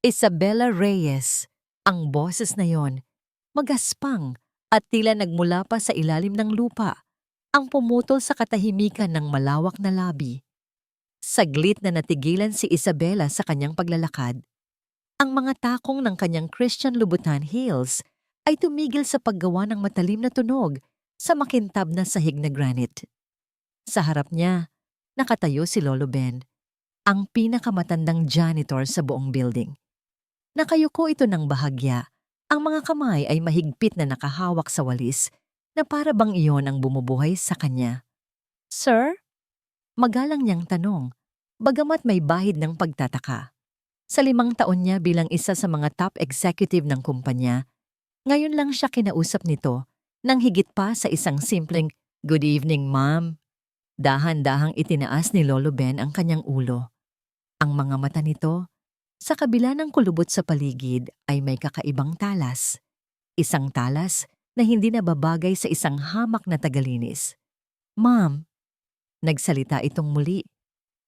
Isabela Reyes. Ang boses na yon, magaspang at tila nagmula pa sa ilalim ng lupa, ang pumutol sa katahimikan ng malawak na labi. Saglit na natigilan si Isabela sa kanyang paglalakad. Ang mga takong ng kanyang Christian Louboutin heels ay tumigil sa paggawa ng matalim na tunog sa makintab na sahig na granite. Sa harap niya, nakatayo si Lolo Ben, ang pinakamatandang janitor sa buong building. Nakayuko ito ng bahagya. Ang mga kamay ay mahigpit na nakahawak sa walis na para bang iyon ang bumubuhay sa kanya. "Sir?" Magalang niyang tanong, bagamat may bahid ng pagtataka. Sa 5 taon niya bilang isa sa mga top executive ng kumpanya, ngayon lang siya kinausap nito nang higit pa sa isang simpleng, "Good evening, ma'am." Dahan-dahang itinaas ni Lolo Ben ang kanyang ulo. Ang mga mata nito, sa kabila ng kulubot sa paligid, ay may kakaibang talas. Isang talas na hindi nababagay sa isang hamak na tagalinis. "Ma'am," nagsalita itong muli.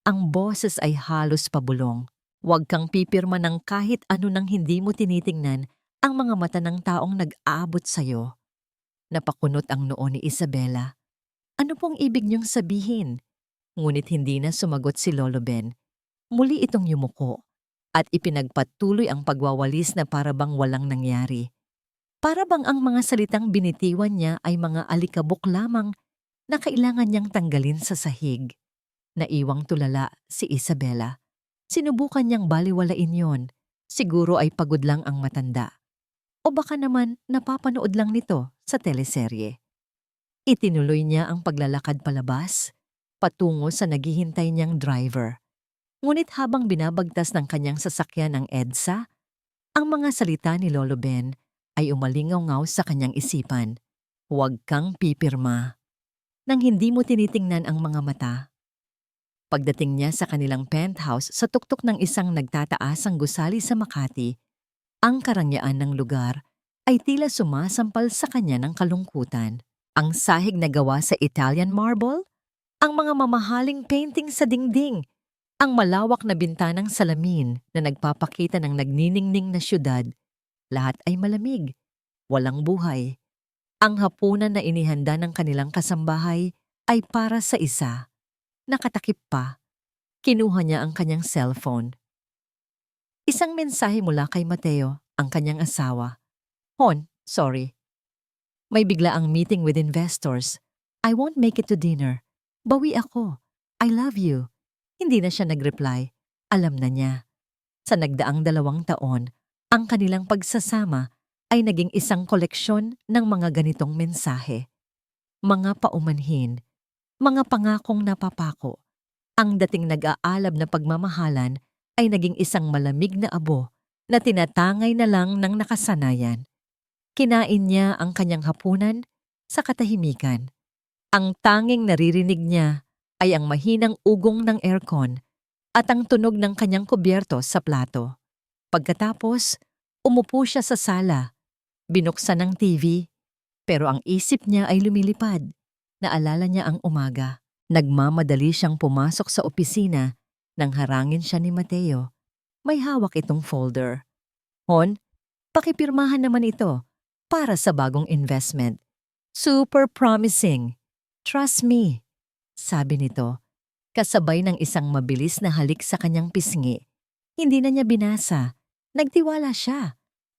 Ang boses ay halos pabulong. "Huwag kang pipirma ng kahit ano nang hindi mo tinitingnan ang mga mata ng taong nag-aabot sa'yo." Napakunot ang noo ni Isabela. "Ano pong ibig niyong sabihin?" Ngunit hindi na sumagot si Lolo Ben. Muli itong yumuko at ipinagpatuloy ang pagwawalis na parabang walang nangyari. Parabang ang mga salitang binitiwan niya ay mga alikabok lamang na kailangan niyang tanggalin sa sahig. Naiwang tulala si Isabela. Sinubukan niyang baliwalain yon. Siguro ay pagod lang ang matanda. O baka naman napapanood lang nito sa teleserye. Itinuloy niya ang paglalakad palabas, patungo sa naghihintay niyang driver. Ngunit habang binabagtas ng kanyang sasakyan ang EDSA, ang mga salita ni Lolo Ben ay umalingaw-ngaw sa kanyang isipan. "Huwag kang pipirma." Nang hindi mo tinitingnan ang mga mata. Pagdating niya sa kanilang penthouse sa tuktok ng isang nagtataasang gusali sa Makati, ang karangyaan ng lugar ay tila sumasampal sa kanya ng kalungkutan. Ang sahig na gawa sa Italian marble, ang mga mamahaling painting sa dingding, ang malawak na bintanang salamin na nagpapakita ng nagniningning na syudad, lahat ay malamig, walang buhay. Ang hapunan na inihanda ng kanilang kasambahay ay para sa isa. Nakatakip pa. Kinuha niya ang kanyang cellphone. Isang mensahe mula kay Mateo, ang kanyang asawa. "Hon, sorry. May biglaang meeting with investors. I won't make it to dinner. Bawi ako. I love you." Hindi na siya nag-reply. Alam na niya. Sa nagdaang 2 taon, ang kanilang pagsasama ay naging isang koleksyon ng mga ganitong mensahe. Mga paumanhin, mga pangakong napapako. Ang dating nag-aalab na pagmamahalan ay naging isang malamig na abo na tinatangay na lang ng nakasanayan. Kinain niya ang kanyang hapunan sa katahimikan. Ang tanging naririnig niya ay ang mahinang ugong ng aircon at ang tunog ng kanyang kubyerto sa plato. Pagkatapos, umupo siya sa sala, binuksan ang TV, pero ang isip niya ay lumilipad. Naalala niya ang umaga. Nagmamadali siyang pumasok sa opisina nang harangin siya ni Mateo. May hawak itong folder. "Hon, pakipirmahan naman ito para sa bagong investment. Super promising. Trust me," sabi nito, kasabay ng isang mabilis na halik sa kanyang pisngi. Hindi na niya binasa. Nagtiwala siya.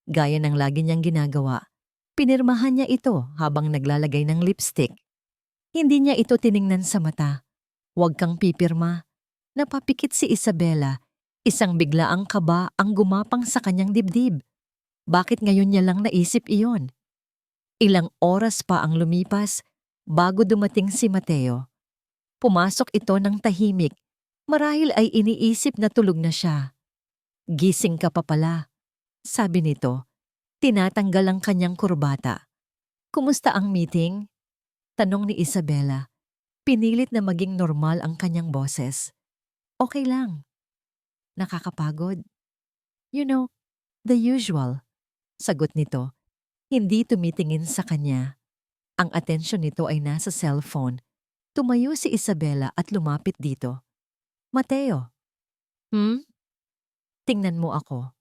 Gaya ng lagi niyang ginagawa, pinirmahan niya ito habang naglalagay ng lipstick. Hindi niya ito tiningnan sa mata. "Huwag kang pipirma." Napapikit si Isabela. Isang biglaang kaba ang gumapang sa kanyang dibdib. Bakit ngayon niya lang naisip iyon? Ilang oras pa ang lumipas bago dumating si Mateo. Pumasok ito ng tahimik. Marahil ay iniisip na tulog na siya. "Gising ka pa pala," sabi nito. Tinatanggal ang kanyang kurbata. "Kumusta ang meeting?" tanong ni Isabela. Pinilit na maging normal ang kanyang boses. "Okay lang." "Nakakapagod?" "You know, the usual," sagot nito. Hindi tumitingin sa kanya. Ang atensyon nito ay nasa cellphone. Tumayo si Isabela at lumapit dito. "Mateo." "Hmm?" "Tingnan mo ako."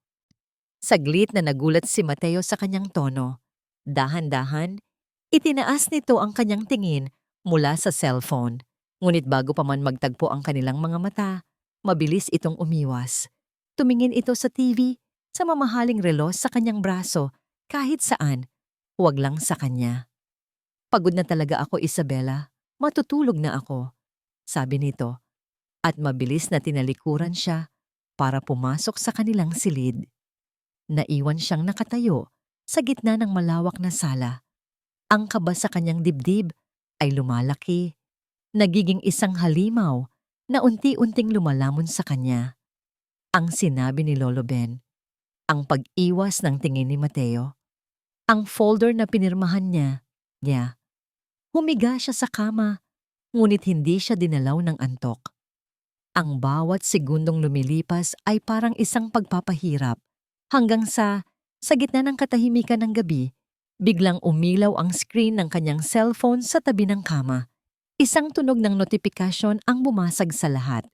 Saglit na nagulat si Mateo sa kanyang tono. Dahan-dahan, itinaas nito ang kanyang tingin mula sa cellphone. Ngunit bago pa man magtagpo ang kanilang mga mata, mabilis itong umiwas. Tumingin ito sa TV, sa mamahaling relos sa kanyang braso, kahit saan, huwag lang sa kanya. Pagod na talaga ako, Isabela. Matutulog na ako, sabi nito, at mabilis na tinalikuran siya para pumasok sa kanilang silid. Naiwan siyang nakatayo sa gitna ng malawak na sala. Ang kaba sa kanyang dibdib ay lumalaki, nagiging isang halimaw na unti-unting lumalamon sa kanya. Ang sinabi ni Lolo Ben, ang pag-iwas ng tingin ni Mateo, ang folder na pinirmahan niya. Humiga siya sa kama, ngunit hindi siya dinalaw ng antok. Ang bawat segundong lumilipas ay parang isang pagpapahirap, hanggang sa gitna ng katahimikan ng gabi, biglang umilaw ang screen ng kanyang cellphone sa tabi ng kama. Isang tunog ng notifikasyon ang bumasag sa lahat.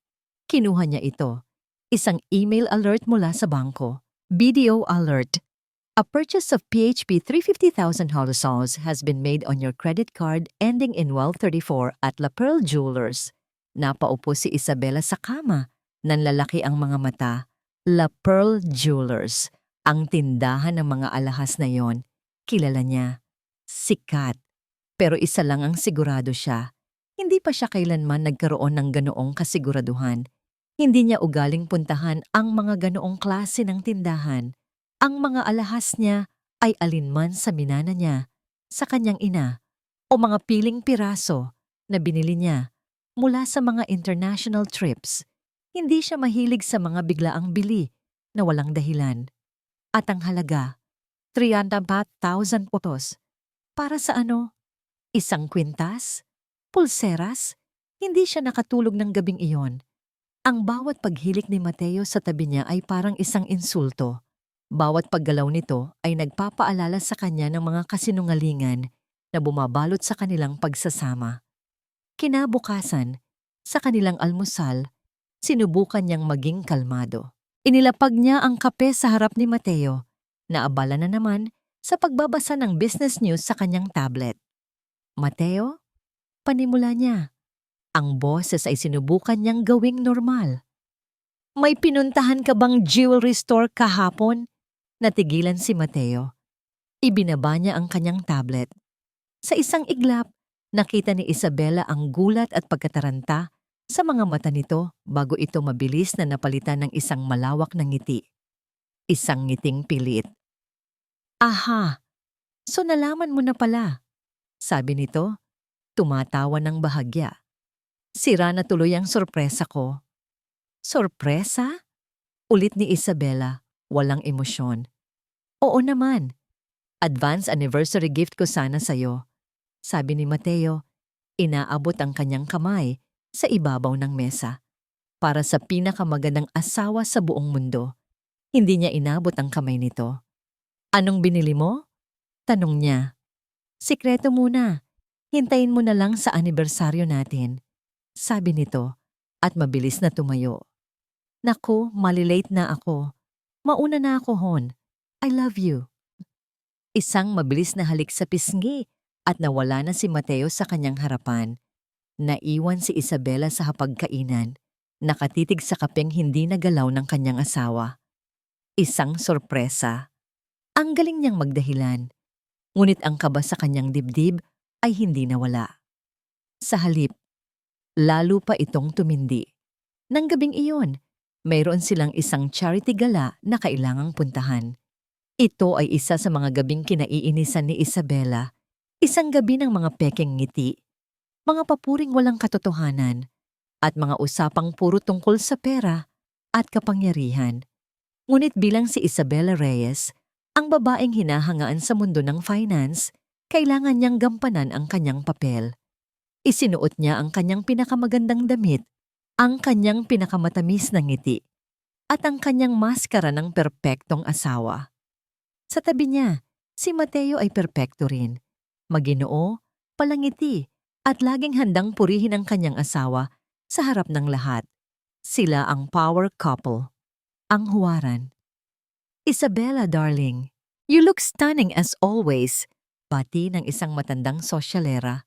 Kinuha niya ito. Isang email alert mula sa bangko. BDO alert. A purchase of PHP 350,000 holosols has been made on your credit card ending in 1234 at La Pearl Jewelers. Napaupo si Isabela sa kama. Nanlalaki ang mga mata. La Pearl Jewelers. Ang tindahan ng mga alahas na yon. Kilala niya. Sikat. Pero isa lang ang sigurado siya. Hindi pa siya kailanman nagkaroon ng ganoong kasiguraduhan. Hindi niya ugaling puntahan ang mga ganoong klase ng tindahan. Ang mga alahas niya ay alinman sa minana niya, sa kanyang ina, o mga piling piraso na binili niya mula sa mga international trips. Hindi siya mahilig sa mga biglaang bili na walang dahilan. At ang halaga, 300,000 pesos. Para sa ano? Isang kwintas? Pulseras? Hindi siya nakatulog ng gabing iyon. Ang bawat paghilik ni Mateo sa tabi niya ay parang isang insulto. Bawat paggalaw nito ay nagpapaalala sa kanya ng mga kasinungalingan na bumabalot sa kanilang pagsasama. Kinabukasan, sa kanilang almusal, sinubukan niyang maging kalmado. Inilapag niya ang kape sa harap ni Mateo, na abala na naman sa pagbabasa ng business news sa kanyang tablet. Mateo, panimula niya. Ang boses ay sinubukan niyang gawing normal. May pinuntahan ka bang jewelry store kahapon? Natigilan si Mateo. Ibinaba niya ang kanyang tablet. Sa isang iglap, nakita ni Isabela ang gulat at pagkataranta sa mga mata nito bago ito mabilis na napalitan ng isang malawak na ngiti. Isang ngiting pilit. Aha, so nalaman mo na pala, sabi nito, tumatawa ng bahagya. Sira na tuloy ang sorpresa ko. Sorpresa? Ulit ni Isabela, walang emosyon. Oo naman. Advance anniversary gift ko sana sa'yo, sabi ni Mateo. Inaabot ang kanyang kamay sa ibabaw ng mesa. Para sa pinakamagandang asawa sa buong mundo. Hindi niya inabot ang kamay nito. Anong binili mo? Tanong niya. Sikreto muna. Hintayin mo na lang sa anibersaryo natin, sabi nito, at mabilis na tumayo. Naku, malilate na ako. Mauna na ako, Hon. I love you. Isang mabilis na halik sa pisngi at nawala na si Mateo sa kanyang harapan. Naiwan si Isabela sa hapagkainan, nakatitig sa kapeng hindi nagalaw ng kanyang asawa. Isang sorpresa. Ang galing niyang magdahilan, ngunit ang kaba sa kanyang dibdib ay hindi nawala. Sa halip, lalo pa itong tumindi. Nang gabing iyon, mayroon silang isang charity gala na kailangang puntahan. Ito ay isa sa mga gabing kinaiinisan ni Isabela, isang gabi ng mga pekeng ngiti, mga papuring walang katotohanan, at mga usapang puro tungkol sa pera at kapangyarihan. Ngunit bilang si Isabela Reyes, ang babaeng hinahangaan sa mundo ng finance, kailangan niyang gampanan ang kanyang papel. Isinuot niya ang kanyang pinakamagandang damit, ang kanyang pinakamatamis na ngiti, at ang kanyang maskara ng perpektong asawa. Sa tabi niya, si Mateo ay perpekto rin. Maginoo, palangiti, at laging handang purihin ang kanyang asawa sa harap ng lahat. Sila ang power couple, ang huwaran. Isabella, darling, you look stunning as always. Bati ng isang matandang sosyalera.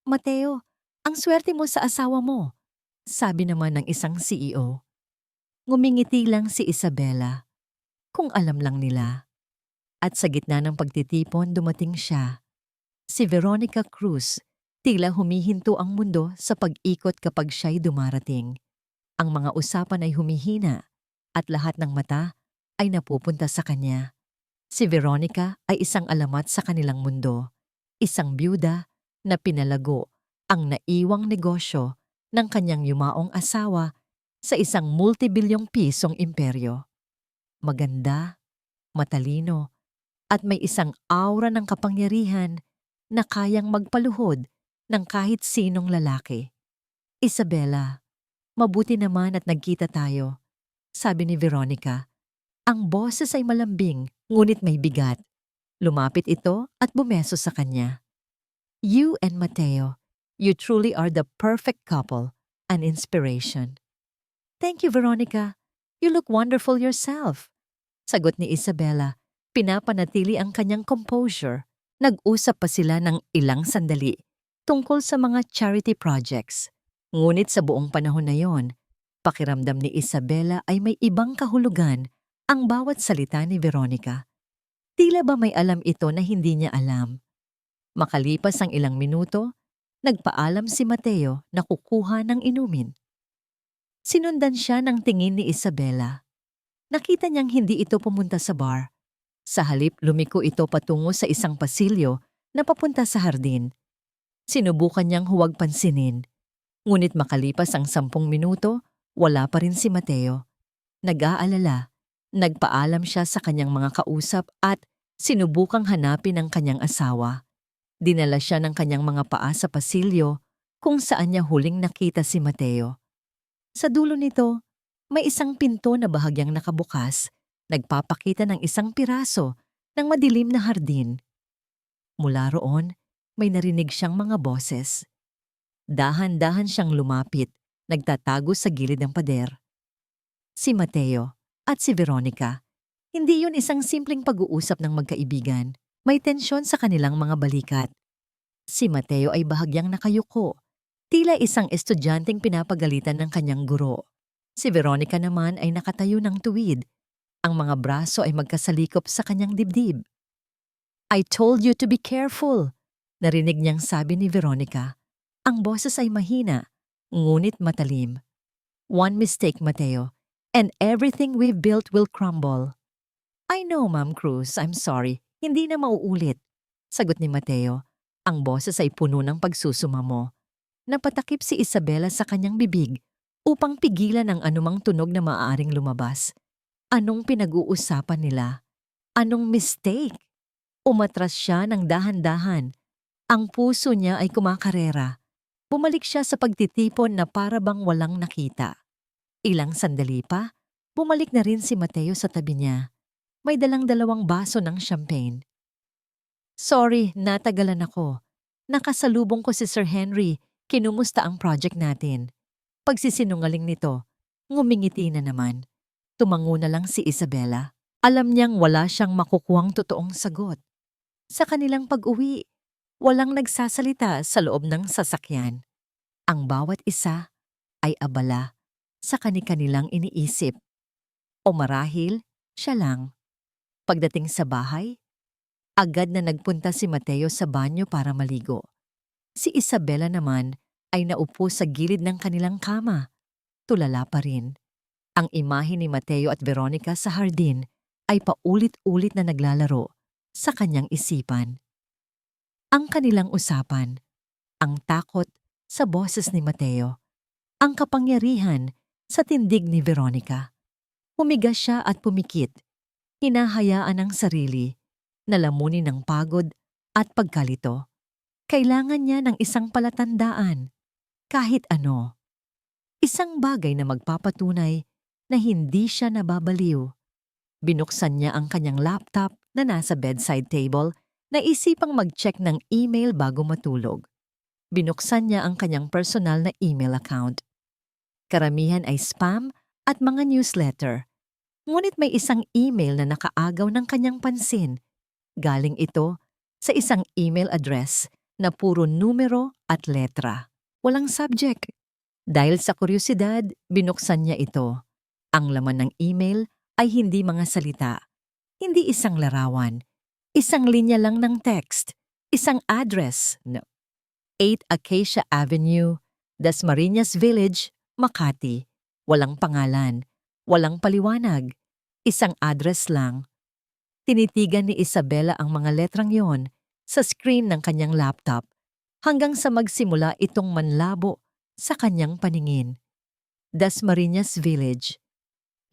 Mateo, ang swerte mo sa asawa mo, sabi naman ng isang CEO. Ngumingiti lang si Isabella. Kung alam lang nila. At sa gitna ng pagtitipon dumating siya. Si Veronica Cruz, tila humihinto ang mundo sa pag-ikot kapag siya'y dumarating. Ang mga usapan ay humihina at lahat ng mata ay napupunta sa kanya. Si Veronica ay isang alamat sa kanilang mundo. Isang byuda na pinalago ang naiwang negosyo ng kanyang yumaong asawa sa isang multibilyong pisong imperyo. Maganda, matalino, at may isang aura ng kapangyarihan na kayang magpaluhod ng kahit sinong lalaki. Isabella, mabuti naman at nagkita tayo, sabi ni Veronica. Ang boses ay malambing, ngunit may bigat. Lumapit ito at bumeso sa kanya. You and Mateo, you truly are the perfect couple, an inspiration. Thank you, Veronica. You look wonderful yourself. Sagot ni Isabella, pinapanatili ang kanyang composure. Nag-usap pa sila ng ilang sandali tungkol sa mga charity projects. Ngunit sa buong panahon na yon, pakiramdam ni Isabella ay may ibang kahulugan ang bawat salita ni Veronica. Tila ba may alam ito na hindi niya alam? Makalipas ang ilang minuto, nagpaalam si Mateo na kukuha ng inumin. Sinundan siya ng tingin ni Isabella. Nakita niyang hindi ito pumunta sa bar. Sa halip, lumiko ito patungo sa isang pasilyo na papunta sa hardin. Sinubukan niyang huwag pansinin. Ngunit makalipas ang 10 minuto, wala pa rin si Mateo. Nag-aalala, nagpaalam siya sa kanyang mga kausap at sinubukang hanapin ang kanyang asawa. Dinala siya ng kanyang mga paa sa pasilyo kung saan niya huling nakita si Mateo. Sa dulo nito, may isang pinto na bahagyang nakabukas, nagpapakita ng isang piraso ng madilim na hardin. Mula roon, may narinig siyang mga boses. Dahan-dahan siyang lumapit, nagtatago sa gilid ng pader. Si Mateo at si Veronica. Hindi yun isang simpleng pag-uusap ng magkaibigan. May tensyon sa kanilang mga balikat. Si Mateo ay bahagyang nakayuko, tila isang estudyanteng pinapagalitan ng kanyang guro. Si Veronica naman ay nakatayo ng tuwid. Ang mga braso ay magkasalikop sa kanyang dibdib. I told you to be careful, narinig niyang sabi ni Veronica. Ang boses ay mahina, ngunit matalim. One mistake, Mateo, and everything we've built will crumble. I know, Ma'am Cruz, I'm sorry. Hindi na mauulit. Sagot ni Mateo. Ang boses ay puno ng pagsusumamo. Napatakip si Isabella sa kanyang bibig upang pigilan ang anumang tunog na maaaring lumabas. Anong pinag-uusapan nila? Anong mistake? Umatras siya ng dahan-dahan. Ang puso niya ay kumakarera. Bumalik siya sa pagtitipon na para bang walang nakita. Ilang sandali pa, bumalik na rin si Mateo sa tabi niya. May dalang 2 baso ng champagne. Sorry, natagalan ako. Nakasalubong ko si Sir Henry. Kinumusta ang project natin. Pagsisinungaling nito, ngumingiti na naman. Tumango na lang si Isabella. Alam niyang wala siyang makukuhang totoong sagot. Sa kanilang pag-uwi, walang nagsasalita sa loob ng sasakyan. Ang bawat isa ay abala sa kani-kanilang iniisip. O marahil, siya lang. Pagdating sa bahay, agad na nagpunta si Mateo sa banyo para maligo. Si Isabella naman ay naupo sa gilid ng kanilang kama. Tulala pa rin. Ang imahe ni Mateo at Veronica sa hardin ay paulit-ulit na naglalaro sa kanyang isipan. Ang kanilang usapan, ang takot sa boses ni Mateo, ang kapangyarihan sa tindig ni Veronica. Humiga siya at pumikit, hinahayaan ang sarili, nalamunin ng pagod at pagkalito. Kailangan niya ng isang palatandaan, kahit ano. Isang bagay na magpapatunay na hindi siya nababaliw. Binuksan niya ang kanyang laptop na nasa bedside table, naisipang mag-check ng email bago matulog. Binuksan niya ang kanyang personal na email account. Karamihan ay spam at mga newsletter. Ngunit may isang email na nakaagaw ng kanyang pansin. Galing ito sa isang email address na puro numero at letra. Walang subject. Dahil sa kuryosidad, binuksan niya ito. Ang laman ng email ay hindi mga salita, hindi isang larawan, isang linya lang ng text, isang address. No. 8 Acacia Avenue, Dasmariñas Village, Makati. Walang pangalan, walang paliwanag, isang address lang. Tinitigan ni Isabela ang mga letrang yon sa screen ng kanyang laptop hanggang sa magsimula itong manlabo sa kanyang paningin. Dasmariñas Village,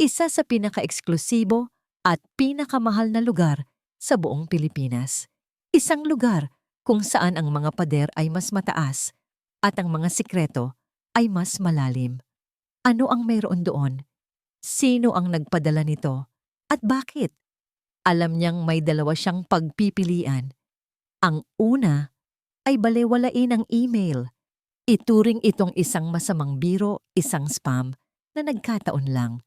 isa sa pinaka-eksklusibo at pinakamahal na lugar sa buong Pilipinas. Isang lugar kung saan ang mga pader ay mas mataas at ang mga sikreto ay mas malalim. Ano ang mayroon doon? Sino ang nagpadala nito? At bakit? Alam niyang may dalawa siyang pagpipilian. Ang una ay balewalain ang email. Ituring itong isang masamang biro, isang spam na nagkataon lang.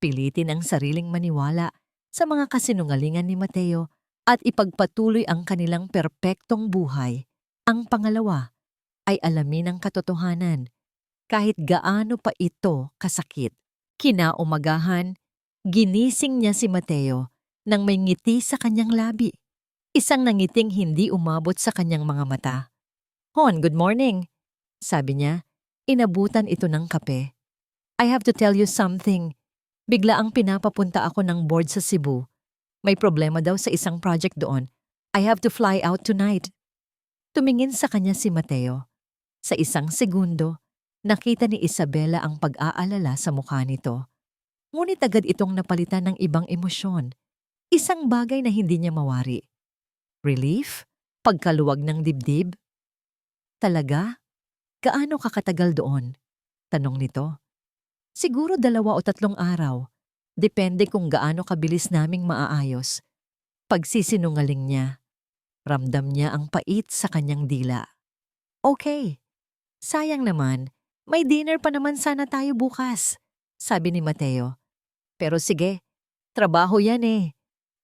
Pilitin ang sariling maniwala sa mga kasinungalingan ni Mateo at ipagpatuloy ang kanilang perpektong buhay. Ang pangalawa ay alamin ang katotohanan kahit gaano pa ito kasakit. Kinaumagahan, ginising niya si Mateo nang may ngiti sa kanyang labi. Isang nangiting hindi umabot sa kanyang mga mata. "Hon, good morning," sabi niya. Inabutan ito ng kape. "I have to tell you something. Bigla ang pinapapunta ako ng board sa Cebu. May problema daw sa isang project doon. I have to fly out tonight." Tumingin sa kanya si Mateo. Sa isang segundo, nakita ni Isabela ang pag-aalala sa mukha nito. Ngunit agad itong napalitan ng ibang emosyon. Isang bagay na hindi niya mawari. Relief? Pagkaluwag ng dibdib? "Talaga? Gaano kakatagal doon?" tanong nito. "Siguro 2 o 3 araw. Depende kung gaano kabilis naming maaayos." Pagsisinungaling niya. Ramdam niya ang pait sa kanyang dila. "Okay. Sayang naman, may dinner pa naman sana tayo bukas," sabi ni Mateo. "Pero sige, trabaho yan eh.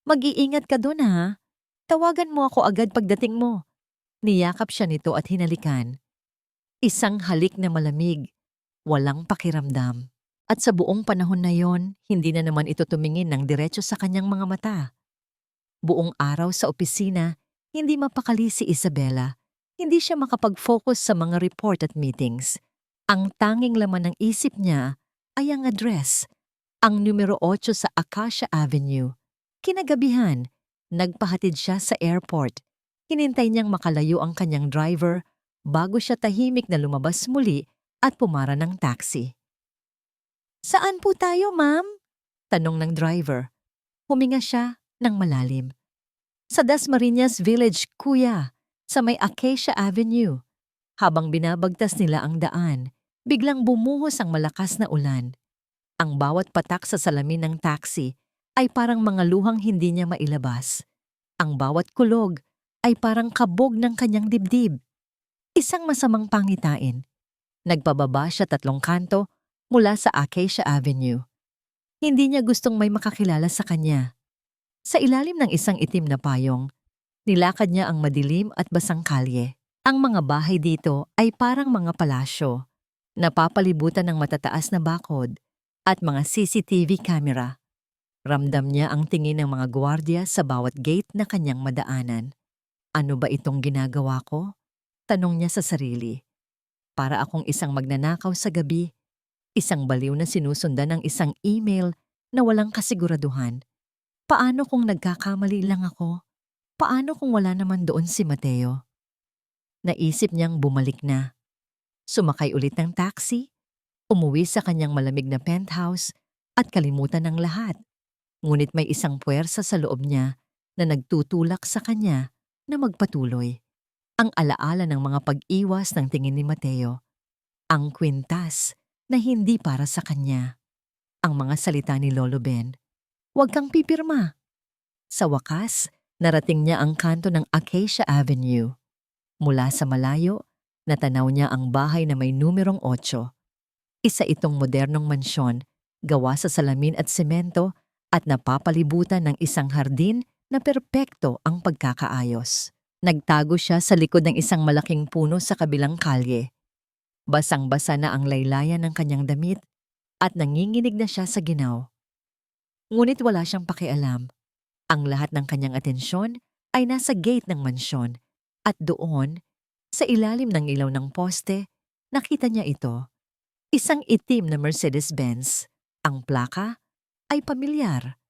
Mag-iingat ka dun ha. Tawagan mo ako agad pagdating mo." Niyakap siya nito at hinalikan. Isang halik na malamig, walang pakiramdam. At sa buong panahon na yon, hindi na naman ito tumingin ng diretso sa kanyang mga mata. Buong araw sa opisina, hindi mapakali si Isabela. Hindi siya makapag-focus sa mga report at meetings. Ang tanging laman ng isip niya ay ang address, ang numero 8 sa Acacia Avenue. Kinagabihan, nagpahatid siya sa airport. Hinintay niyang makalayo ang kanyang driver bago siya tahimik na lumabas muli at pumara ng taxi. "Saan po tayo, ma'am?" tanong ng driver. Huminga siya ng malalim. "Sa Dasmariñas Village, kuya, sa may Acacia Avenue." Habang binabagtas nila ang daan, biglang bumuhos ang malakas na ulan. Ang bawat patak sa salamin ng taxi ay parang mga luhang hindi niya mailabas. Ang bawat kulog ay parang kabog ng kanyang dibdib. Isang masamang pangitain. Nagpababa siya 3 kanto mula sa Acacia Avenue. Hindi niya gustong may makakilala sa kanya. Sa ilalim ng isang itim na payong, nilakad niya ang madilim at basang kalye. Ang mga bahay dito ay parang mga palasyo, napapalibutan ng matataas na bakod at mga CCTV camera. Ramdam niya ang tingin ng mga gwardiya sa bawat gate na kanyang madaanan. "Ano ba itong ginagawa ko?" tanong niya sa sarili. "Para akong isang magnanakaw sa gabi, isang baliw na sinusundan ng isang email na walang kasiguraduhan. Paano kung nagkakamali lang ako? Paano kung wala naman doon si Mateo?" Naisip niyang bumalik na. Sumakay ulit ng taxi, umuwi sa kanyang malamig na penthouse at kalimutan ng lahat. Ngunit may isang puwersa sa loob niya na nagtutulak sa kanya na magpatuloy. Ang alaala ng mga pag-iwas ng tingin ni Mateo. Ang kwintas na hindi para sa kanya. Ang mga salita ni Lolo Ben. "Huwag kang pipirma." Sa wakas, narating niya ang kanto ng Acacia Avenue. Mula sa malayo, natanaw niya ang bahay na may numerong 8. Isa itong modernong mansyon, gawa sa salamin at semento at napapalibutan ng isang hardin na perpekto ang pagkakaayos. Nagtago siya sa likod ng isang malaking puno sa kabilang kalye. Basang-basa na ang laylayan ng kanyang damit at nanginginig na siya sa ginaw. Ngunit wala siyang pakialam. Ang lahat ng kanyang atensyon ay nasa gate ng mansyon at doon, sa ilalim ng ilaw ng poste, nakita niya ito. Isang itim na Mercedes-Benz. Ang plaka ay pamilyar.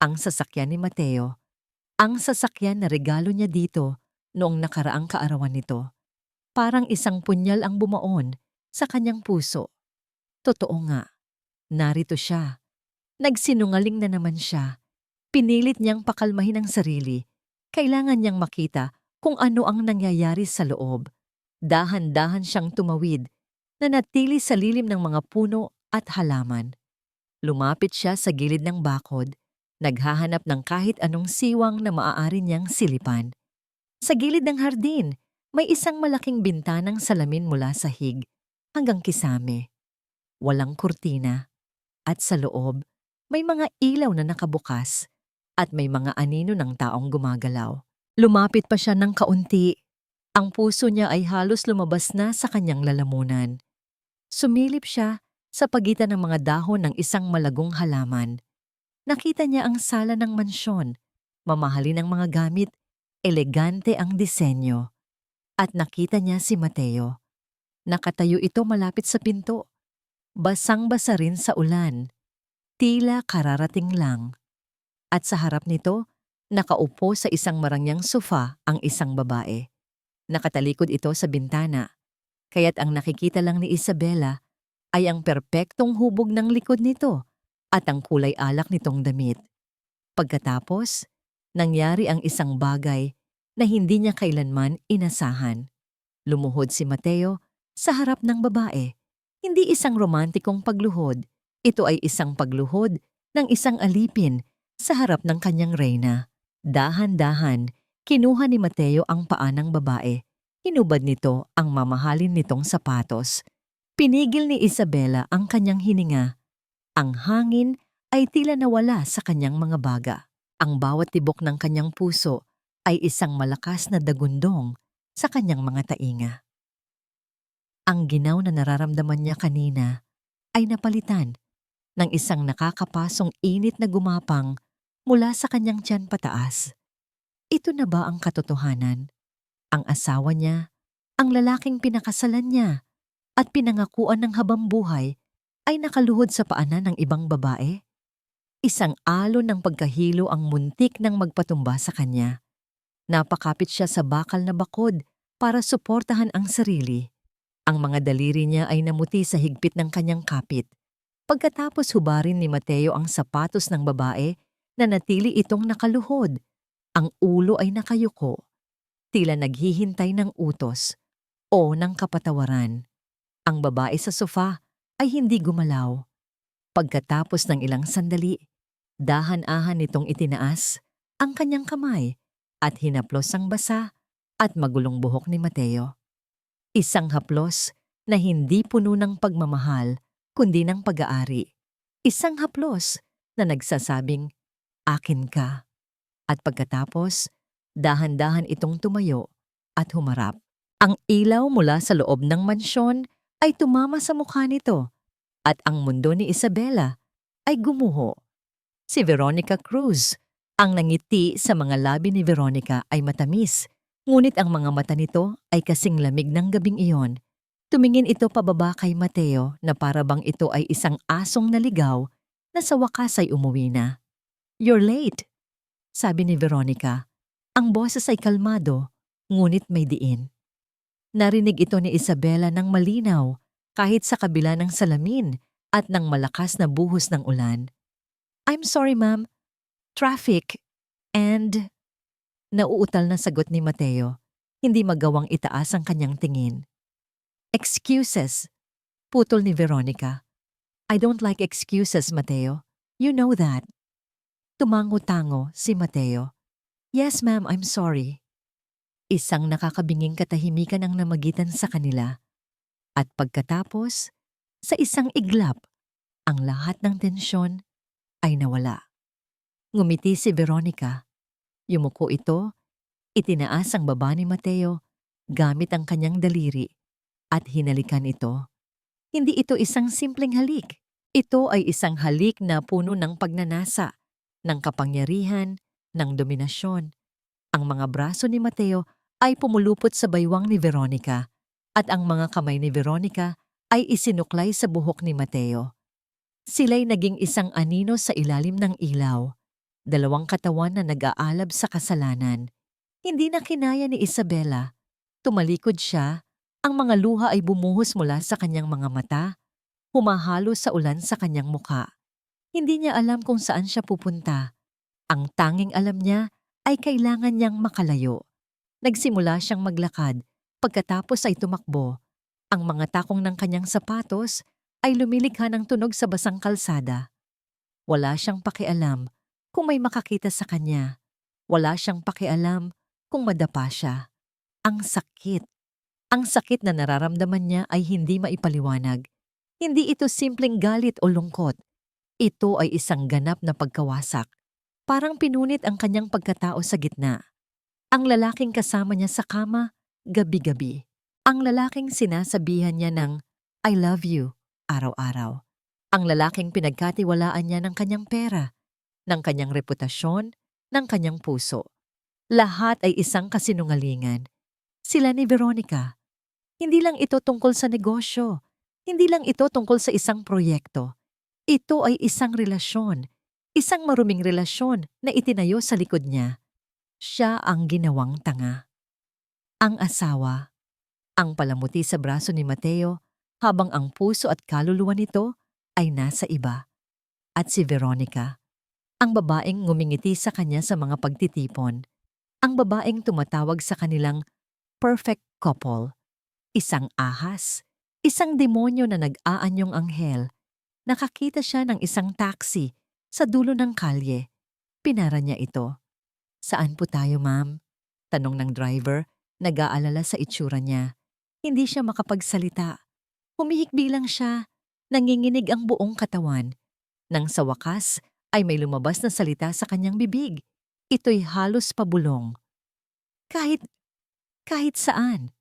Ang sasakyan ni Mateo. Ang sasakyan na regalo niya dito noong nakaraang kaarawan nito. Parang isang punyal ang bumaon sa kanyang puso. Totoo nga, narito siya. Nagsinungaling na naman siya. Pinilit niyang pakalmahin ang sarili. Kailangan niyang makita kung ano ang nangyayari sa loob. Dahan-dahan siyang tumawid, nanatili sa lilim ng mga puno at halaman. Lumapit siya sa gilid ng bakod, naghahanap ng kahit anong siwang na maaari niyang silipan. Sa gilid ng hardin, may isang malaking bintanang salamin mula sahig hanggang kisame. Walang kurtina, at sa loob, may mga ilaw na nakabukas at may mga anino ng taong gumagalaw. Lumapit pa siya ng kaunti. Ang puso niya ay halos lumabas na sa kanyang lalamunan. Sumilip siya sa pagitan ng mga dahon ng isang malagong halaman. Nakita niya ang sala ng mansyon, mamahalin ang mga gamit, elegante ang disenyo. At nakita niya si Mateo. Nakatayo ito malapit sa pinto. Basang-basa rin sa ulan. Tila kararating lang. At sa harap nito, nakaupo sa isang marangyang sofa ang isang babae. Nakatalikod ito sa bintana, kaya't ang nakikita lang ni Isabela ay ang perpektong hubog ng likod nito at ang kulay alak nitong damit. Pagkatapos, nangyari ang isang bagay na hindi niya kailanman inasahan. Lumuhod si Mateo sa harap ng babae. Hindi isang romantikong pagluhod. Ito ay isang pagluhod ng isang alipin sa harap ng kanyang reyna. Dahan-dahan, kinuha ni Mateo ang paa ng babae. Hinubad nito ang mamahalin nitong sapatos. Pinigil ni Isabela ang kanyang hininga. Ang hangin ay tila nawala sa kanyang mga baga. Ang bawat tibok ng kanyang puso ay isang malakas na dagundong sa kanyang mga tainga. Ang ginaw na nararamdaman niya kanina ay napalitan ng isang nakakapasong init na gumapang mula sa kanyang tiyan pataas. Ito na ba ang katotohanan? Ang asawa niya, ang lalaking pinakasalan niya at pinangakuan ng habang buhay ay nakaluhod sa paanan ng ibang babae? Isang alon ng pagkahilo ang muntik ng magpatumba sa kanya. Napakapit siya sa bakal na bakod para suportahan ang sarili. Ang mga daliri niya ay namuti sa higpit ng kanyang kapit. Pagkatapos hubarin ni Mateo ang sapatos ng babae, nanatili itong nakaluhod. Ang ulo ay nakayuko, tila naghihintay ng utos o ng kapatawaran. Ang babae sa sofa ay hindi gumalaw. Pagkatapos ng ilang sandali, dahan-ahan nitong itinaas ang kanyang kamay at hinaplos ang basa at magulong buhok ni Mateo. Isang haplos na hindi puno ng pagmamahal kundi ng pag-aari. Isang haplos na nagsasabing, "Akin ka." At pagkatapos, dahan-dahan itong tumayo at humarap. Ang ilaw mula sa loob ng mansyon ay tumama sa mukha nito at ang mundo ni Isabela ay gumuho. Si Veronica Cruz, ang nangiti sa mga labi ni Veronica ay matamis, ngunit ang mga mata nito ay kasing lamig ng gabing iyon. Tumingin ito pababa kay Mateo na para bang ito ay isang asong naligaw na sa wakas ay umuwi na. "You're late," sabi ni Veronica. Ang boses ay kalmado, ngunit may diin. Narinig ito ni Isabela ng malinaw kahit sa kabila ng salamin at ng malakas na buhos ng ulan. "I'm sorry, ma'am. Traffic and..." Nauutal na sagot ni Mateo, hindi magawang itaas ang kanyang tingin. "Excuses," putol ni Veronica. "I don't like excuses, Mateo. You know that." Tumango-tango si Mateo. "Yes, ma'am, I'm sorry." Isang nakakabinging katahimikan ang namagitan sa kanila. At pagkatapos, sa isang iglap, ang lahat ng tensyon ay nawala. Ngumiti si Veronica. Yumuko ito, itinaas ang baba ni Mateo gamit ang kanyang daliri at hinalikan ito. Hindi ito isang simpleng halik. Ito ay isang halik na puno ng pagnanasa, ng kapangyarihan, ng dominasyon. Ang mga braso ni Mateo ay pumulupot sa baywang ni Veronica at ang mga kamay ni Veronica ay isinuklay sa buhok ni Mateo. Sila'y naging isang anino sa ilalim ng ilaw, dalawang katawan na nag-aalab sa kasalanan. Hindi na kinaya ni Isabela. Tumalikod siya, ang mga luha ay bumuhos mula sa kanyang mga mata, humahalo sa ulan sa kanyang muka. Hindi niya alam kung saan siya pupunta. Ang tanging alam niya ay kailangan niyang makalayo. Nagsimula siyang maglakad, pagkatapos ay tumakbo. Ang mga takong ng kanyang sapatos ay lumilikha ng tunog sa basang kalsada. Wala siyang pakialam kung may makakita sa kanya. Wala siyang pakialam kung madapa siya. Ang sakit. Ang sakit na nararamdaman niya ay hindi maipaliwanag. Hindi ito simpleng galit o lungkot. Ito ay isang ganap na pagkawasak. Parang pinunit ang kanyang pagkatao sa gitna. Ang lalaking kasama niya sa kama, gabi-gabi. Ang lalaking sinasabihan niya ng, I love you, araw-araw. Ang lalaking pinagkatiwalaan niya ng kanyang pera, ng kanyang reputasyon, ng kanyang puso. Lahat ay isang kasinungalingan. Sila ni Veronica. Hindi lang ito tungkol sa negosyo. Hindi lang ito tungkol sa isang proyekto. Ito ay isang relasyon. Isang maruming relasyon na itinayo sa likod niya. Siya ang ginawang tanga. Ang asawa. Ang palamuti sa braso ni Mateo habang ang puso at kaluluwa nito ay nasa iba. At si Veronica. Ang babaeng ngumingiti sa kanya sa mga pagtitipon. Ang babaeng tumatawag sa kanilang perfect couple. Isang ahas. Isang demonyo na nag-aanyong anghel. Nakakita siya ng isang taxi sa dulo ng kalye. Pinara niya ito. Saan po tayo, ma'am? Tanong ng driver, nag-aalala sa itsura niya. Hindi siya makapagsalita. Humihikbi lang siya. Nanginginig ang buong katawan. Nang sa wakas ay may lumabas na salita sa kanyang bibig. Ito'y halos pabulong. Kahit saan.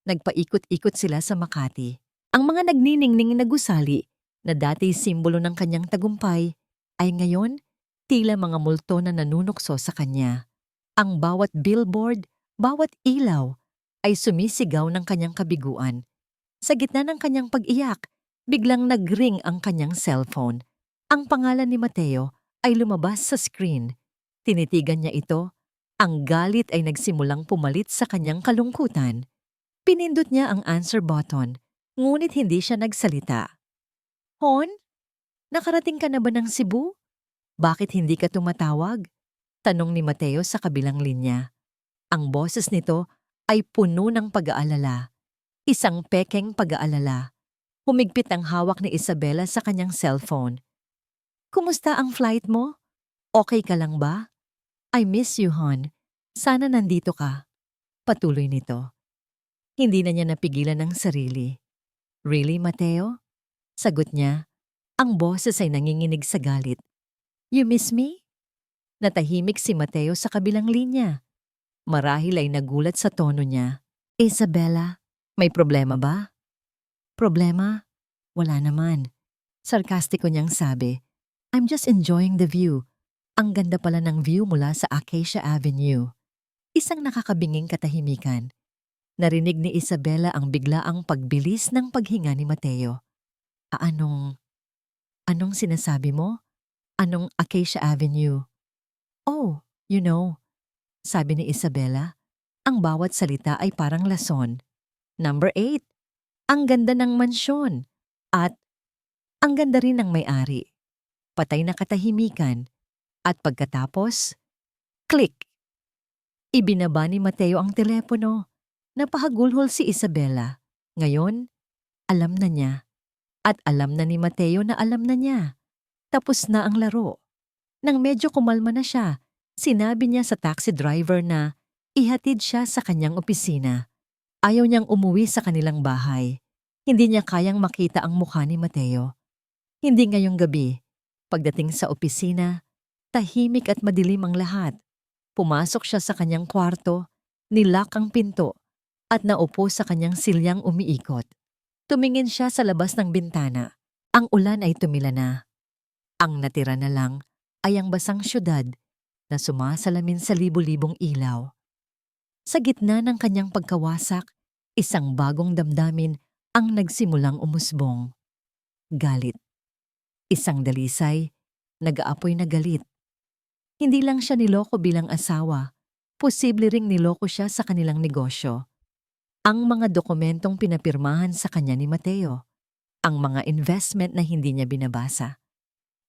Nagpaikot-ikot sila sa Makati. Ang mga nagniningning na gusali na dati simbolo ng kanyang tagumpay ay ngayon tila mga multo na nanunukso sa kanya. Ang bawat billboard, bawat ilaw ay sumisigaw ng kanyang kabiguan. Sa gitna ng kanyang pag-iyak, biglang nag-ring ang kanyang cellphone. Ang pangalan ni Mateo ay lumabas sa screen. Tinitigan niya ito. Ang galit ay nagsimulang pumalit sa kanyang kalungkutan. Pinindot niya ang answer button, ngunit hindi siya nagsalita. Hon? Nakarating ka na ba ng Cebu? Bakit hindi ka tumatawag? Tanong ni Mateo sa kabilang linya. Ang boses nito ay puno ng pag-aalala. Isang pekeng pag-aalala. Humigpit ang hawak ni Isabela sa kanyang cellphone. Kumusta ang flight mo? Okay ka lang ba? I miss you, hon. Sana nandito ka. Patuloy nito. Hindi na niya napigilan ang sarili. Really, Mateo? Sagot niya. Ang boses ay nanginginig sa galit. You miss me? Natahimik si Mateo sa kabilang linya. Marahil ay nagulat sa tono niya. Isabela, may problema ba? Problema? Wala naman. Sarkastiko niyang sabi. I'm just enjoying the view. Ang ganda pala ng view mula sa Acacia Avenue. Isang nakakabinging katahimikan. Narinig ni Isabela ang biglaang pagbilis ng paghinga ni Mateo. Anong sinasabi mo? Anong Acacia Avenue? Oh, you know, sabi ni Isabela, ang bawat salita ay parang lason. Number 8, ang ganda ng mansyon. At ang ganda rin ng may-ari. Patay na katahimikan. At pagkatapos, click! Ibinaba ni Mateo ang telepono. Napahagulhol si Isabela. Ngayon, alam na niya. At alam na ni Mateo na alam na niya. Tapos na ang laro. Nang medyo kumalma na siya, sinabi niya sa taxi driver na ihatid siya sa kanyang opisina. Ayaw niyang umuwi sa kanilang bahay. Hindi niya kayang makita ang mukha ni Mateo. Hindi ngayong gabi. Pagdating sa opisina, Tahimik at madilim ang lahat. Pumasok siya sa kanyang kwarto, nilak ang pinto, at naupo sa kanyang silyang umiikot. Tumingin siya sa labas ng bintana. Ang ulan ay tumila na. Ang natira na lang ay ang basang syudad na sumasalamin sa libu-libong ilaw. Sa gitna ng kanyang pagkawasak, isang bagong damdamin ang nagsimulang umusbong. Galit. Isang dalisay, nag-aapoy na galit. Hindi lang siya niloko bilang asawa, posible ring niloko siya sa kanilang negosyo. Ang mga dokumentong pinapirmahan sa kanya ni Mateo, ang mga investment na hindi niya binabasa.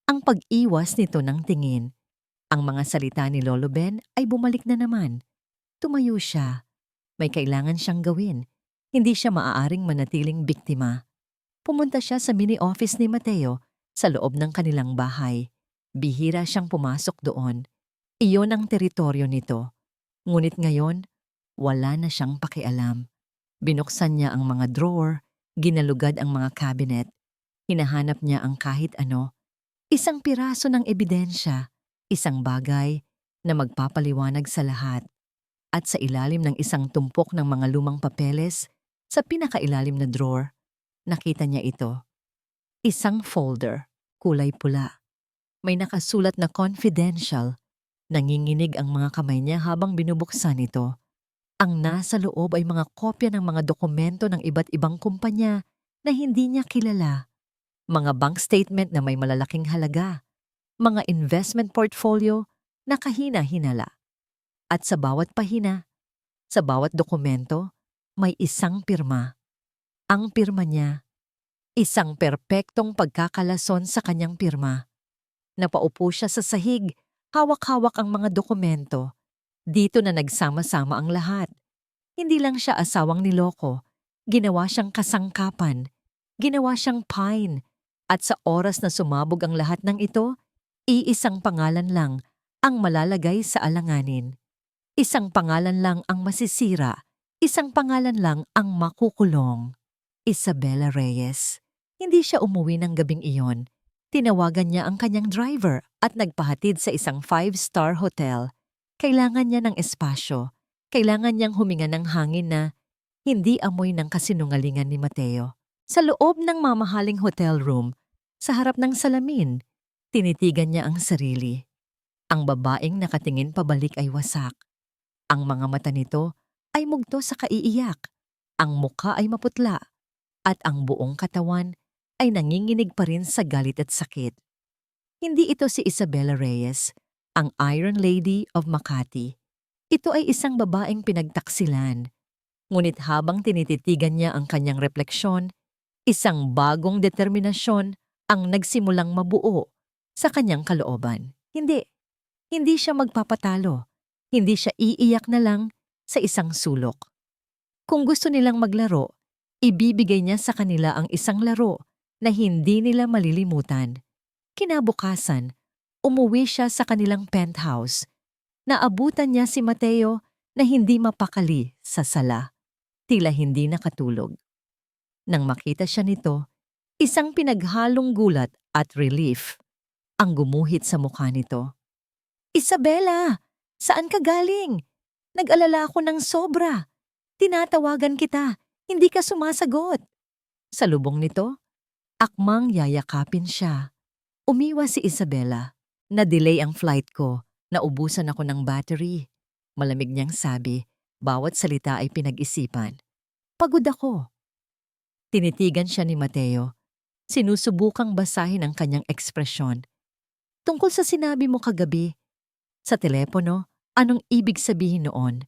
Ang pag-iwas nito ng tingin, ang mga salita ni Lolo Ben ay bumalik na naman. Tumayo siya. May kailangan siyang gawin. Hindi siya maaaring manatiling biktima. Pumunta siya sa mini-office ni Mateo sa loob ng kanilang bahay. Bihira siyang pumasok doon. Iyon ang teritoryo nito. Ngunit ngayon, wala na siyang pakialam. Binuksan niya ang mga drawer, ginalugad ang mga cabinet. Hinahanap niya ang kahit ano. Isang piraso ng ebidensya, isang bagay na magpapaliwanag sa lahat. At sa ilalim ng isang tumpok ng mga lumang papeles, sa pinakailalim na drawer, nakita niya ito. Isang folder, kulay pula. May nakasulat na confidential. Nanginginig ang mga kamay niya habang binubuksan ito. Ang nasa loob ay mga kopya ng mga dokumento ng iba't ibang kumpanya na hindi niya kilala. Mga bank statement na may malalaking halaga. Mga investment portfolio na kahina-hinala. At sa bawat pahina, sa bawat dokumento, may isang pirma. Ang pirma niya, isang perpektong pagkakalason sa kanyang pirma. Napaupo siya sa sahig, hawak-hawak ang mga dokumento. Dito na nagsama-sama ang lahat. Hindi lang siya asawang niloko, ginawa siyang kasangkapan, ginawa siyang pine. At sa oras na sumabog ang lahat ng ito, iisang pangalan lang ang malalagay sa alanganin. Isang pangalan lang ang masisira, isang pangalan lang ang makukulong. Isabela Reyes. Hindi siya umuwi ng gabing iyon. Tinawagan niya ang kanyang driver at nagpahatid sa isang 5-star hotel. Kailangan niya ng espasyo. Kailangan niyang huminga ng hangin na hindi amoy ng kasinungalingan ni Mateo. Sa loob ng mamahaling hotel room, sa harap ng salamin, tinitigan niya ang sarili. Ang babaeng nakatingin pabalik ay wasak. Ang mga mata nito ay mugto sa kaiiyak. Ang mukha ay maputla. At ang buong katawan ay nanginginig pa rin sa galit at sakit. Hindi ito si Isabela Reyes, ang Iron Lady of Makati. Ito ay isang babaeng pinagtaksilan. Ngunit habang tinititigan niya ang kanyang refleksyon, isang bagong determinasyon ang nagsimulang mabuo sa kanyang kalooban. Hindi siya magpapatalo. Hindi siya iiyak na lang sa isang sulok. Kung gusto nilang maglaro, ibibigay niya sa kanila ang isang laro na hindi nila malilimutan. Kinabukasan, umuwi siya sa kanilang penthouse. Naabutan niya si Mateo na hindi mapakali sa sala. Tila hindi nakatulog. Nang makita siya nito, isang pinaghalong gulat at relief ang gumuhit sa mukha nito. Isabela, saan ka galing? Nag-alala ako ng sobra. Tinatawagan kita, hindi ka sumasagot. Sa lubong nito, akmang yayakapin siya. Umiwas si Isabela. Na-delay ang flight ko, naubusan ako ng battery. Malamig niyang sabi, bawat salita ay pinag-isipan. Pagod ako. Tinitigan siya ni Mateo. Sinusubukang basahin ang kanyang ekspresyon. Tungkol sa sinabi mo kagabi, sa telepono, anong ibig sabihin noon?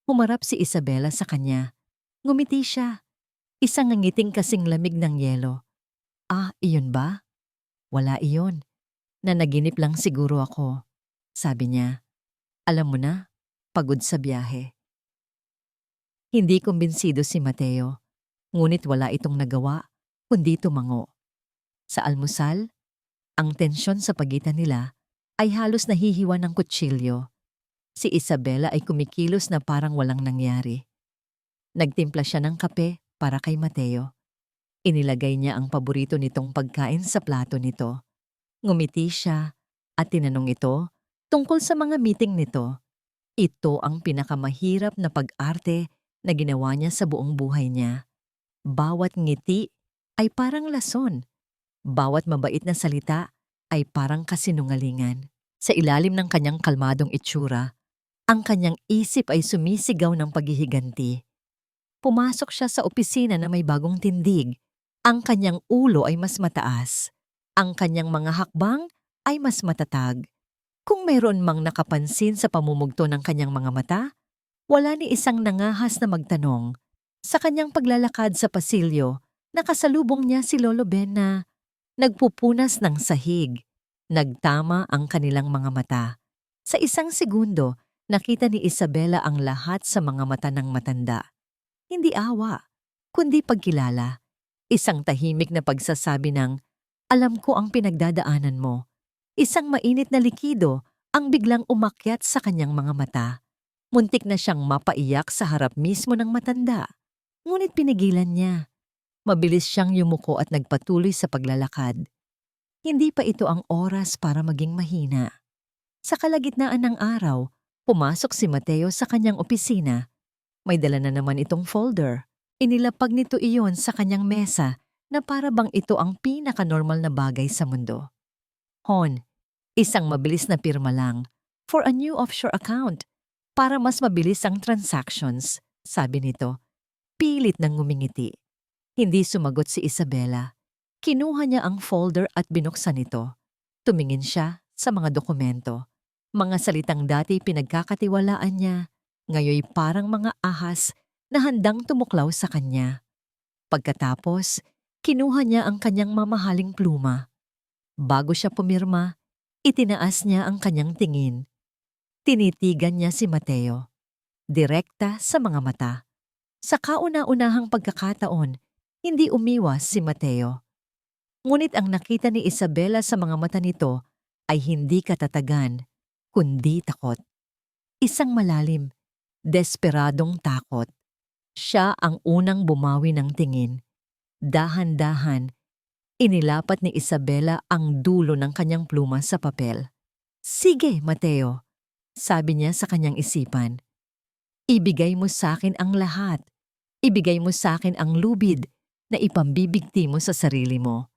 Humarap si Isabela sa kanya. Ngumiti siya. Isang ngiting kasing lamig ng yelo. Ah, iyon ba? Wala iyon. Nanaginip lang siguro ako. Sabi niya. Alam mo na, pagod sa biyahe. Hindi kumbinsido si Mateo. Ngunit wala itong nagawa, kundi tumango. Sa almusal, ang tensyon sa pagitan nila ay halos nahihiwa ng kutsilyo. Si Isabela ay kumikilos na parang walang nangyari. Nagtimpla siya ng kape para kay Mateo. Inilagay niya ang paborito nitong pagkain sa plato nito. Ngumiti siya at tinanong ito Tungkol sa mga meeting nito, ito ang pinakamahirap na pag-arte na ginawa niya sa buong buhay niya. Bawat ngiti ay parang lason. Bawat mabait na salita ay parang kasinungalingan. Sa ilalim ng kanyang kalmadong itsura, ang kanyang isip ay sumisigaw ng paghihiganti. Pumasok siya sa opisina na may bagong tindig. Ang kanyang ulo ay mas mataas. Ang kanyang mga hakbang ay mas matatag. Kung mayroon mang nakapansin sa pamumugto ng kanyang mga mata, wala ni isang nangahas na magtanong. Sa kanyang paglalakad sa pasilyo, nakasalubong niya si Lolo Ben na nagpupunas ng sahig. Nagtama ang kanilang mga mata. Sa isang segundo, nakita ni Isabela ang lahat sa mga mata ng matanda. Hindi awa, kundi pagkilala. Isang tahimik na pagsasabi ng, "Alam ko ang pinagdadaanan mo." Isang mainit na likido ang biglang umakyat sa kanyang mga mata. Muntik na siyang mapaiyak sa harap mismo ng matanda. Ngunit pinigilan niya. Mabilis siyang yumuko at nagpatuloy sa paglalakad. Hindi pa ito ang oras para maging mahina. Sa kalagitnaan ng araw, pumasok si Mateo sa kanyang opisina. May dala na naman itong folder. Inilapag nito iyon sa kanyang mesa na para bang ito ang pinaka-normal na bagay sa mundo. Hon, isang mabilis na pirma lang for a new offshore account para mas mabilis ang transactions, sabi nito. Pilit nang ngumingiti. Hindi sumagot si Isabela. Kinuha niya ang folder at binuksan ito. Tumingin siya sa mga dokumento. Mga salitang dati pinagkakatiwalaan niya, ngayoy parang mga ahas na handang tumuklaw sa kanya. Pagkatapos, kinuha niya ang kanyang mamahaling pluma. Bago siya pumirma, itinaas niya ang kanyang tingin. Tinitigan niya si Mateo. Direkta sa mga mata. Sa kauna-unahang pagkakataon, hindi umiwas si Mateo. Ngunit ang nakita ni Isabela sa mga mata nito ay hindi katatagan, kundi takot. Isang malalim, desperadong takot. Siya ang unang bumawi ng tingin. Dahan-dahan, inilapat ni Isabela ang dulo ng kanyang pluma sa papel. "Sige, Mateo," sabi niya sa kanyang isipan. "Ibigay mo sa akin ang lahat. Ibigay mo sa akin ang lubid na ipambibigti mo sa sarili mo."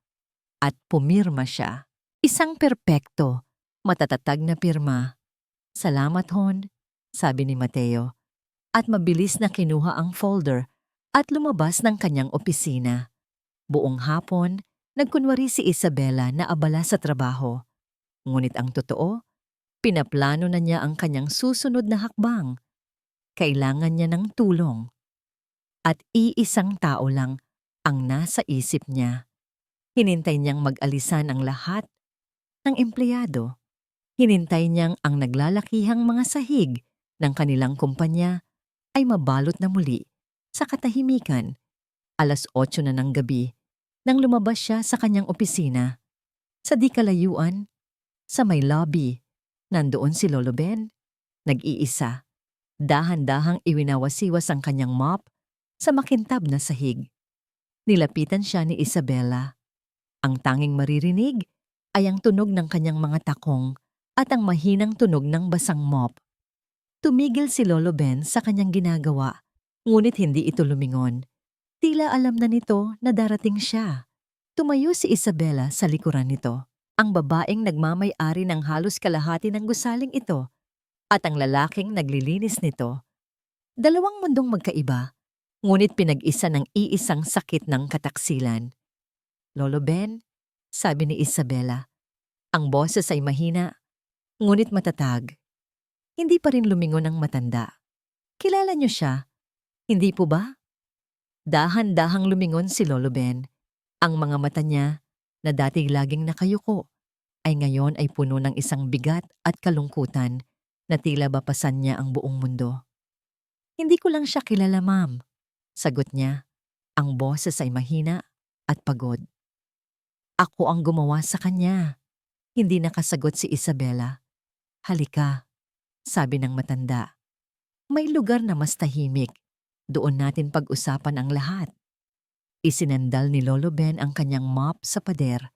At pumirma siya. Isang perpekto, matatatag na pirma. "Salamat, Hon," sabi ni Mateo. At mabilis na kinuha ang folder at lumabas ng kanyang opisina. Buong hapon, nagkunwari si Isabela na abala sa trabaho. Ngunit ang totoo, pinaplano na niya ang kanyang susunod na hakbang. Kailangan niya ng tulong. At iisang tao lang ang nasa isip niya. Hinintay niyang mag-alisan ang lahat ng empleyado. Hinintay niyang ang naglalakihang mga sahig ng kanilang kumpanya ay mabalot na muli sa katahimikan. 8:00 na ng gabi nang lumabas siya sa kanyang opisina. Sa di kalayuan, sa may lobby, nandoon si Lolo Ben, nag-iisa. Dahan-dahang iwinawasiwas ang kanyang mop sa makintab na sahig. Nilapitan siya ni Isabela. Ang tanging maririnig ay ang tunog ng kanyang mga takong at ang mahinang tunog ng basang mop. Tumigil si Lolo Ben sa kanyang ginagawa, ngunit hindi ito lumingon. Tila alam na nito na darating siya. Tumayo si Isabela sa likuran nito, ang babaeng nagmamay-ari ng halos kalahati ng gusaling ito, at ang lalaking naglilinis nito. Dalawang mundong magkaiba, ngunit pinag-isa ng iisang sakit ng kataksilan. "Lolo Ben," sabi ni Isabela. Ang boses ay mahina, ngunit matatag. Hindi pa rin lumingon ang matanda. "Kilala niyo siya, hindi po ba?" Dahan-dahang lumingon si Lolo Ben. Ang mga mata niya, na dati laging nakayuko, ay ngayon ay puno ng isang bigat at kalungkutan na tila bapasan niya ang buong mundo. "Hindi ko lang siya kilala, ma'am," sagot niya. Ang boses ay mahina at pagod. "Ako ang gumawa sa kanya." Hindi nakasagot si Isabela. "Halika," sabi ng matanda. "May lugar na mas tahimik. Doon natin pag-usapan ang lahat." Isinandal ni Lolo Ben ang kanyang mop sa pader.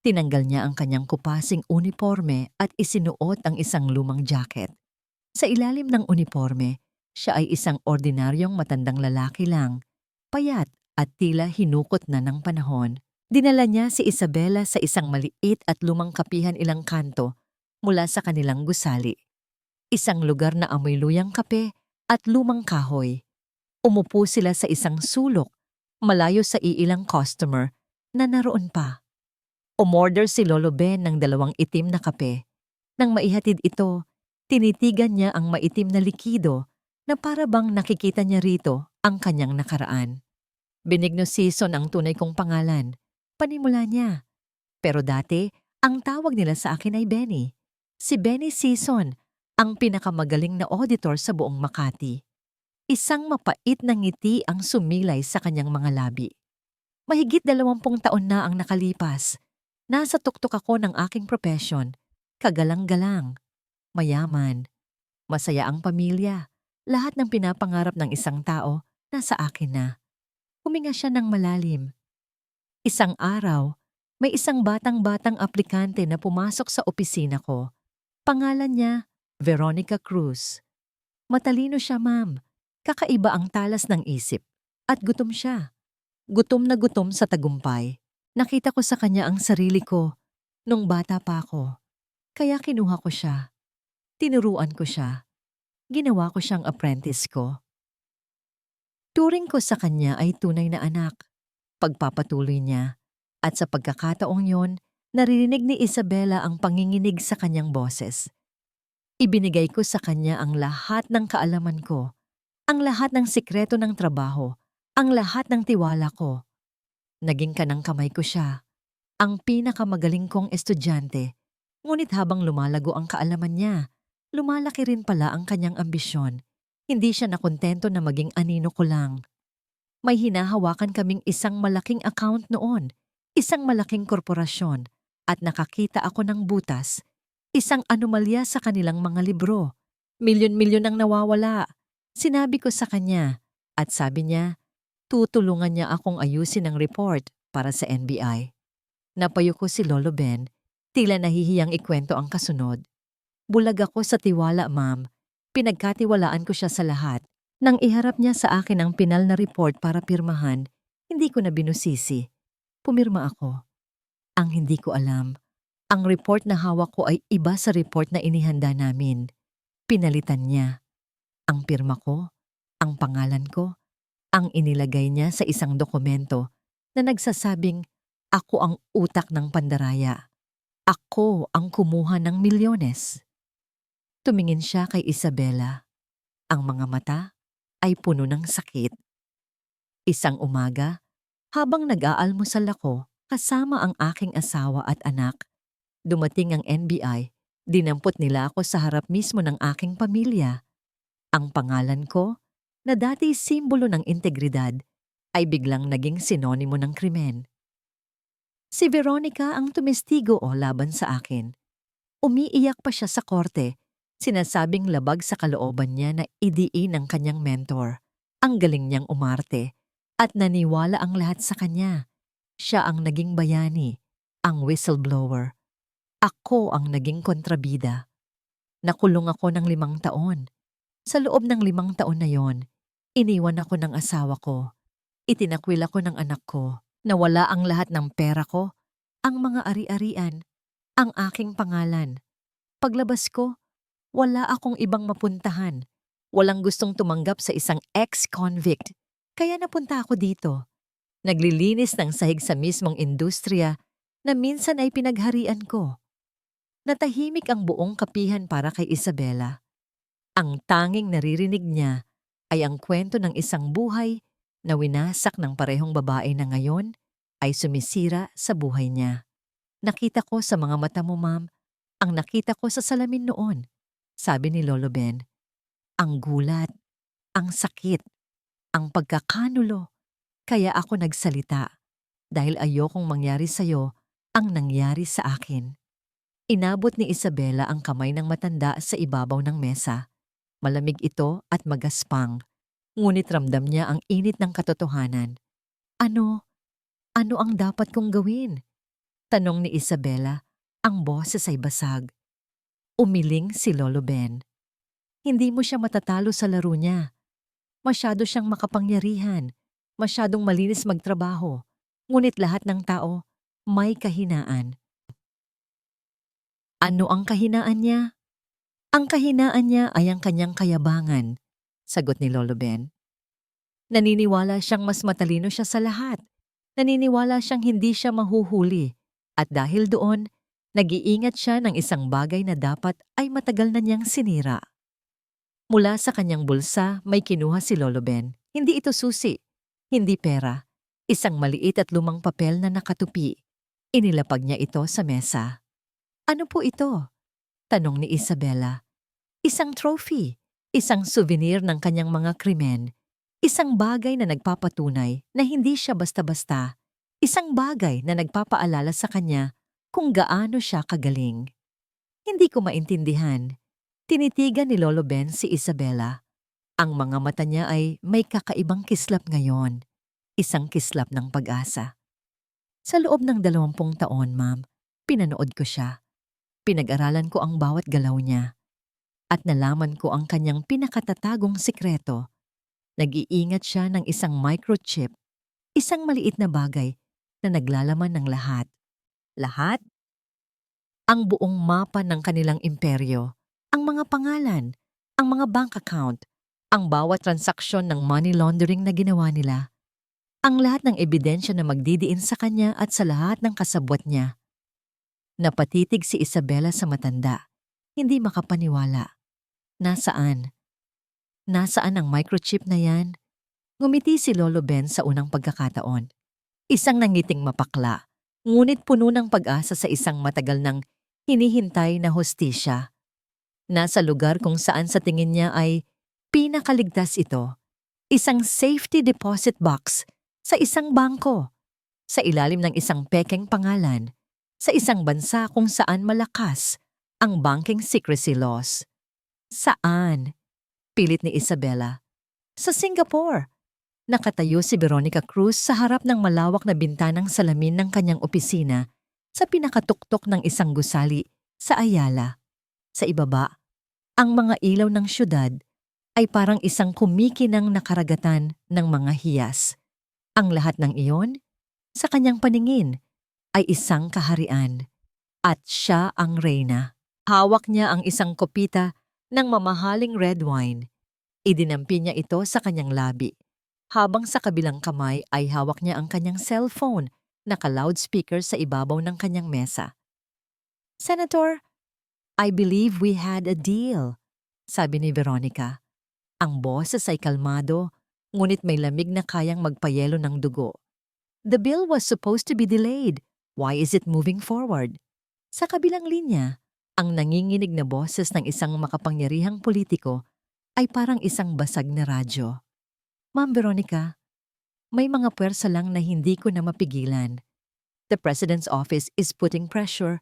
Tinanggal niya ang kanyang kupasing uniforme at isinuot ang isang lumang jacket. Sa ilalim ng uniforme, siya ay isang ordinaryong matandang lalaki lang, payat at tila hinukot na ng panahon. Dinala niya si Isabela sa isang maliit at lumang kapihan ilang kanto mula sa kanilang gusali. Isang lugar na amoy luyang kape at lumang kahoy. Umupo sila sa isang sulok, malayo sa iilang customer na naroon pa. Umorder si Lolo Ben ng 2 itim na kape. Nang maihatid ito, tinitigan niya ang maitim na likido na para bang nakikita niya rito ang kanyang nakaraan. Benigno Sison ang tunay kong pangalan, panimula niya. Pero dati, ang tawag nila sa akin ay Benny. Si Benny Sison, ang pinakamagaling na auditor sa buong Makati. Isang mapait na ngiti ang sumilay sa kanyang mga labi. Mahigit 20 taon na ang nakalipas. Nasa tuktok ako ng aking profesyon, kagalang-galang, mayaman, masaya ang pamilya, lahat ng pinapangarap ng isang tao nasa akin na. Huminga siya ng malalim. Isang araw, may isang batang-batang aplikante na pumasok sa opisina ko. Pangalan niya, Veronica Cruz. Matalino siya, ma'am. Kakaiba ang talas ng isip. At gutom siya. Gutom na gutom sa tagumpay. Nakita ko sa kanya ang sarili ko nung bata pa ako. Kaya kinuha ko siya. Tinuruan ko siya. Ginawa ko siyang apprentice ko. Turing ko sa kanya ay tunay na anak. Pagpapatuloy niya. At sa pagkakataong yon, naririnig ni Isabela ang panginginig sa kanyang boses. Ibinigay ko sa kanya ang lahat ng kaalaman ko, ang lahat ng sikreto ng trabaho, ang lahat ng tiwala ko. Naging kanang kamay ko siya, ang pinakamagaling kong estudyante. Ngunit habang lumalago ang kaalaman niya, lumalaki rin pala ang kanyang ambisyon. Hindi siya nakontento na maging anino ko lang. May hinahawakan kaming isang malaking account noon, isang malaking korporasyon, at nakakita ako ng butas, isang anomalya sa kanilang mga libro. Milyon-milyon ang nawawala. Sinabi ko sa kanya, at sabi niya, tutulungan niya akong ayusin ang report para sa NBI. Napayo ko si Lolo Ben, tila nahihiyang ikwento ang kasunod. Bulag ako sa tiwala, ma'am. Pinagkatiwalaan ko siya sa lahat. Nang iharap niya sa akin ang pinal na report para pirmahan, hindi ko na binusisi. Pumirma ako. Ang hindi ko alam, ang report na hawak ko ay iba sa report na inihanda namin. Pinalitan niya. Ang pirma ko, ang pangalan ko, ang inilagay niya sa isang dokumento na nagsasabing ako ang utak ng pandaraya. Ako ang kumuha ng milyones. Tumingin siya kay Isabela. Ang mga mata ay puno ng sakit. Isang umaga, habang nag-aalmusal ako kasama ang aking asawa at anak, dumating ang NBI, dinampot nila ako sa harap mismo ng aking pamilya. Ang pangalan ko, na dati simbolo ng integridad, ay biglang naging sinonimo ng krimen. Si Veronica ang tumestigo o laban sa akin. Umiiyak pa siya sa korte, sinasabing labag sa kalooban niya na idiin ang kanyang mentor. Ang galing niyang umarte, at naniwala ang lahat sa kanya. Siya ang naging bayani, ang whistleblower. Ako ang naging kontrabida. Nakulong ako ng 5 taon. Sa loob ng 5 taon na yon, iniwan ako ng asawa ko. Itinakwil ako ng anak ko. Nawala ang lahat ng pera ko, ang mga ari-arian, ang aking pangalan. Paglabas ko, wala akong ibang mapuntahan. Walang gustong tumanggap sa isang ex-convict. Kaya napunta ako dito. Naglilinis ng sahig sa mismong industriya na minsan ay pinagharian ko. Natahimik ang buong kapihan para kay Isabela. Ang tanging naririnig niya ay ang kwento ng isang buhay na winasak ng parehong babae na ngayon ay sumisira sa buhay niya. Nakita ko sa mga mata mo, ma'am, ang nakita ko sa salamin noon, sabi ni Lolo Ben. Ang gulat, ang sakit, ang pagkakanulo. Kaya ako nagsalita dahil ayokong mangyari sa'yo ang nangyari sa akin. Inabot ni Isabela ang kamay ng matanda sa ibabaw ng mesa. Malamig ito at magaspang. Ngunit ramdam niya ang init ng katotohanan. Ano ang dapat kong gawin? Tanong ni Isabela, ang boses ay basag. Umiling si Lolo Ben. Hindi mo siya matatalo sa laro niya. Masyado siyang makapangyarihan. Masyadong malinis magtrabaho. Ngunit lahat ng tao may kahinaan. Ano ang kahinaan niya? Ang kahinaan niya ay ang kanyang kayabangan, sagot ni Lolo Ben. Naniniwala siyang mas matalino siya sa lahat. Naniniwala siyang hindi siya mahuhuli. At dahil doon, nag-iingat siya ng isang bagay na dapat ay matagal na niyang sinira. Mula sa kanyang bulsa, may kinuha si Lolo Ben. Hindi ito susi, hindi pera. Isang maliit at lumang papel na nakatupi. Inilapag niya ito sa mesa. Ano po ito? Tanong ni Isabela. Isang trophy, isang souvenir ng kanyang mga krimen, isang bagay na nagpapatunay na hindi siya basta-basta, isang bagay na nagpapaalala sa kanya kung gaano siya kagaling. Hindi ko maintindihan. Tinitigan ni Lolo Ben si Isabela. Ang mga mata niya ay may kakaibang kislap ngayon, isang kislap ng pag-asa. Sa loob ng 20 taon, ma'am, pinanood ko siya. Pinag-aralan ko ang bawat galaw niya. At nalaman ko ang kanyang pinakatatagong sikreto. Nag-iingat siya ng isang microchip, isang maliit na bagay na naglalaman ng lahat. Lahat? Ang buong mapa ng kanilang imperyo, ang mga pangalan, ang mga bank account, ang bawat transaksyon ng money laundering na ginawa nila. Ang lahat ng ebidensya na magdidiin sa kanya at sa lahat ng kasabwat niya. Napatitig si Isabela sa matanda. Hindi makapaniwala. Nasaan? Nasaan ang microchip na yan? Ngumiti si Lolo Ben sa unang pagkakataon. Isang nangiting mapakla, ngunit puno ng pag-asa sa isang matagal nang hinihintay na hustisya. Nasa lugar kung saan sa tingin niya ay pinakaligtas ito. Isang safety deposit box sa isang bangko, sa ilalim ng isang pekeng pangalan, sa isang bansa kung saan malakas ang banking secrecy laws. Saan? Pilit ni Isabela. Sa Singapore. Nakatayo si Veronica Cruz sa harap ng malawak na bintanang salamin ng kanyang opisina sa pinakatuktok ng isang gusali sa Ayala. Sa ibaba, ang mga ilaw ng syudad ay parang isang kumikinang na karagatan ng mga hiyas. Ang lahat ng iyon, sa kanyang paningin, ay isang kaharian. At siya ang reyna. Hawak niya ang isang kopita ng mamahaling red wine. Idinampi niya ito sa kanyang labi. Habang sa kabilang kamay ay hawak niya ang kanyang cellphone, naka-loudspeaker sa ibabaw ng kanyang mesa. Senator, I believe we had a deal, sabi ni Veronica. Ang boses ay kalmado, ngunit may lamig na kayang magpayelo ng dugo. The bill was supposed to be delayed. Why is it moving forward? Sa kabilang linya, ang nanginginig na boses ng isang makapangyarihang politiko ay parang isang basag na radyo. Ma'am Veronica, may mga puwersa lang na hindi ko na mapigilan. The President's office is putting pressure.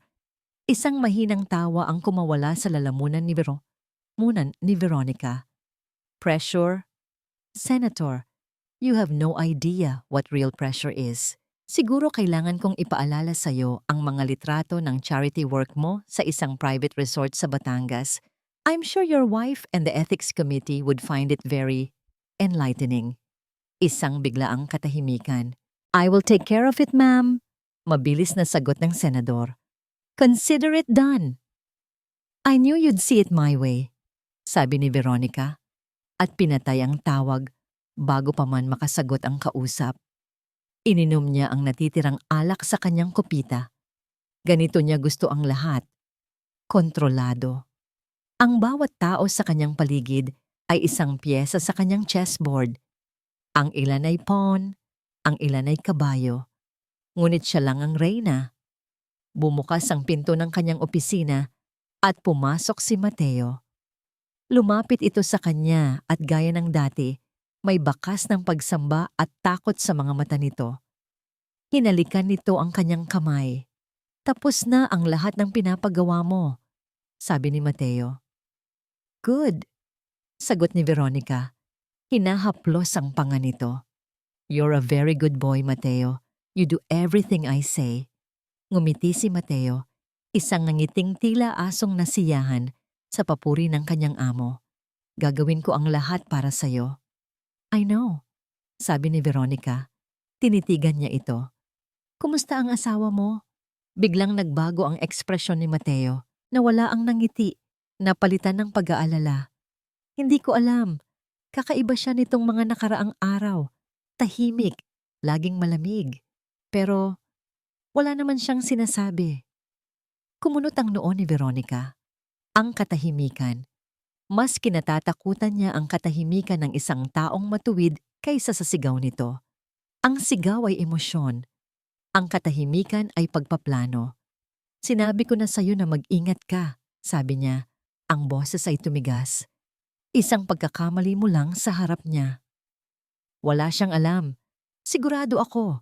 Isang mahinang tawa ang kumawala sa lalamunan ni Veronica. Pressure? Senator, you have no idea what real pressure is. Siguro kailangan kong ipaalala sa'yo ang mga litrato ng charity work mo sa isang private resort sa Batangas. I'm sure your wife and the ethics committee would find it very enlightening. Isang biglaang katahimikan. I will take care of it, ma'am. Mabilis na sagot ng senador. Consider it done. I knew you'd see it my way, sabi ni Veronica. At pinatay ang tawag bago pa man makasagot ang kausap. Ininom niya ang natitirang alak sa kanyang kopita. Ganito niya gusto ang lahat. Kontrolado. Ang bawat tao sa kanyang paligid ay isang piyesa sa kanyang chessboard. Ang ilan ay pawn, ang ilan ay kabayo. Ngunit siya lang ang reyna. Bumukas ang pinto ng kanyang opisina at pumasok si Mateo. Lumapit ito sa kanya at gaya ng dati, may bakas ng pagsamba at takot sa mga mata nito. Hinalikan nito ang kanyang kamay. Tapos na ang lahat ng pinapagawa mo, sabi ni Mateo. Good, sagot ni Veronica. Hinahaplos ang panga nito. You're a very good boy, Mateo. You do everything I say. Ngumiti si Mateo, isang nangiting tila asong nasiyahan sa papuri ng kanyang amo. Gagawin ko ang lahat para sa'yo. I know, sabi ni Veronica. Tinitigan niya ito. Kumusta ang asawa mo? Biglang nagbago ang ekspresyon ni Mateo. Nawala ang nangiti, napalitan ng pag-aalala. Hindi ko alam. Kakaiba siya nitong mga nakaraang araw. Tahimik, laging malamig. Pero wala naman siyang sinasabi. Kumunot ang noo ni Veronica. Ang katahimikan. Mas kinatatakutan niya ang katahimikan ng isang taong matuwid kaysa sa sigaw nito. Ang sigaw ay emosyon. Ang katahimikan ay pagpaplano. Sinabi ko na sa'yo na mag-ingat ka, sabi niya. Ang boses ay tumigas. Isang pagkakamali mo lang sa harap niya. Wala siyang alam. Sigurado ako.